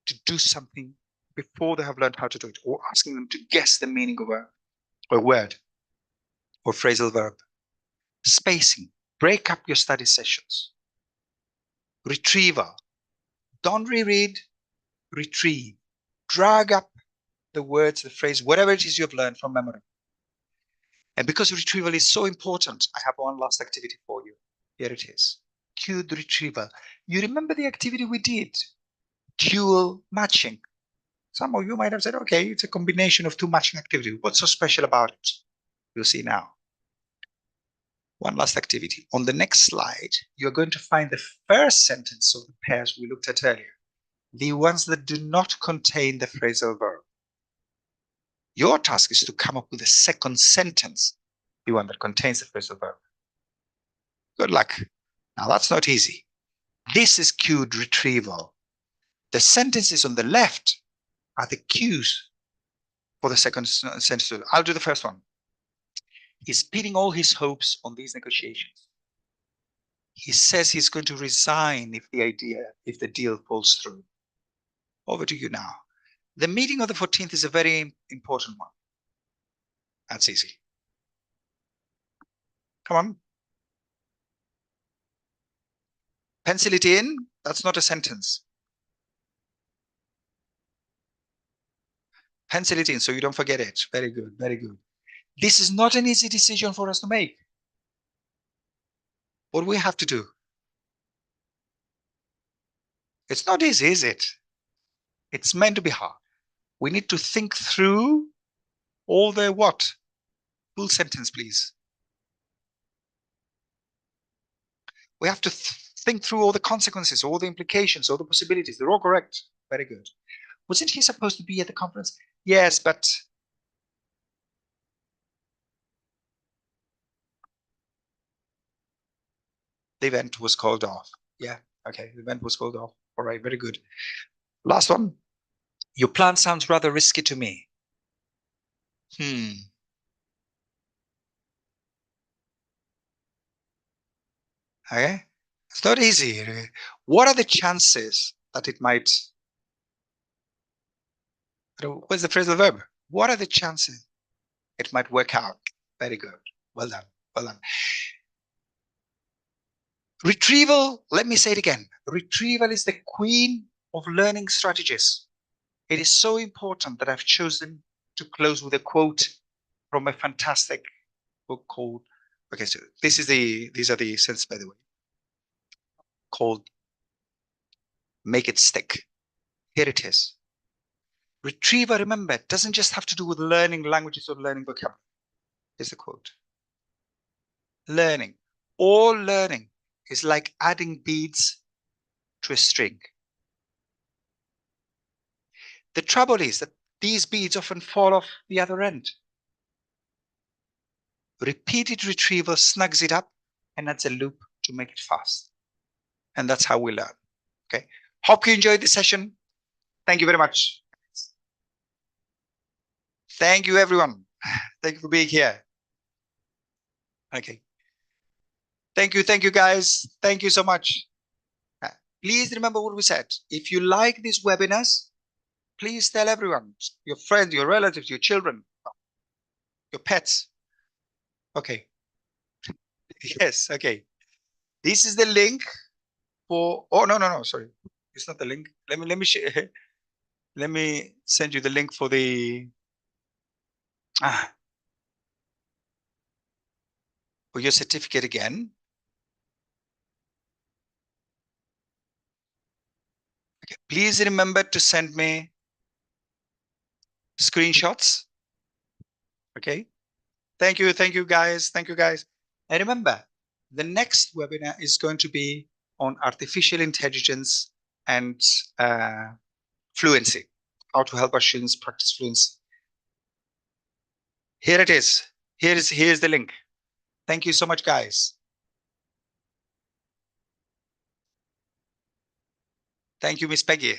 to do something before they have learned how to do it, or asking them to guess the meaning of a word or phrasal verb. Spacing. Break up your study sessions. Retrieval. Don't reread, retrieve. Drag up the words, the phrase, whatever it is you've learned from memory. And because retrieval is so important, I have one last activity for you. Here it is. Cued retrieval. You remember the activity we did? Dual matching. Some of you might have said, okay, it's a combination of 2 matching activities. What's so special about it? You'll see now. One last activity. On the next slide, you're going to find the first sentence of the pairs we looked at earlier. The ones that do not contain the phrasal verb. Your task is to come up with a second sentence, the one that contains the phrasal verb. Good luck. Now that's not easy. This is cued retrieval. The sentences on the left are the cues for the second sentence. I'll do the first one. He's pinning all his hopes on these negotiations. He says he's going to resign if the deal falls through. Over to you now. The meeting of the 14th is a very important one. That's easy. Come on. Pencil it in. That's not a sentence. Pencil it in so you don't forget it. Very good, very good. This is not an easy decision for us to make. What do we have to do? It's not easy, is it? It's meant to be hard. We need to think through all the what? Full sentence, please. We have to think through all the consequences, all the implications, all the possibilities. They're all correct. Very good. Wasn't he supposed to be at the conference? Yes, but the event was called off. Yeah, okay, the event was called off. All right, very good. Last one. Your plan sounds rather risky to me. Okay, it's not easy. What are the chances that it might? What's the phrasal verb? What are the chances it might work out? Very good. Well done. Well done. Retrieval, let me say it again. Retrieval is the queen of learning strategies. It is so important that I've chosen to close with a quote from a fantastic book called, okay, so these are the sentences, by the way, called Make It Stick. Here it is. Retrieval, remember, doesn't just have to do with learning languages or learning vocabulary. Here's the quote. Learning, all learning is like adding beads to a string. The trouble is that these beads often fall off the other end. Repeated retrieval snugs it up and adds a loop to make it fast. And that's how we learn. Okay. Hope you enjoyed the session. Thank you very much. Thank you, everyone. Thank you for being here. Okay. Thank you, guys. Thank you so much. Please remember what we said. If you like these webinars, please tell everyone, your friends, your relatives, your children, your pets. Okay. Yes, okay. This is the link for, oh, no, sorry. It's not the link. Let me let me send you the link for the, for your certificate again. Okay. Please remember to send me screenshots. Okay. Thank you, guys. Thank you, guys. And remember, the next webinar is going to be on artificial intelligence and fluency, how to help our students practice fluency. Here it is. Here's the link. Thank you so much, guys. Thank you, Miss Peggy.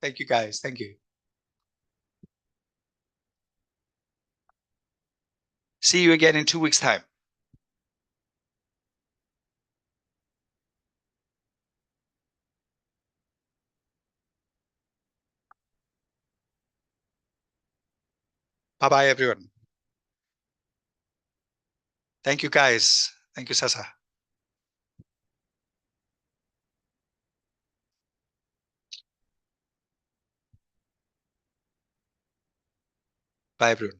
Thank you, guys. Thank you. See you again in 2 weeks' time. Bye-bye, everyone. Thank you, guys. Thank you, Sasa. Bye, everyone.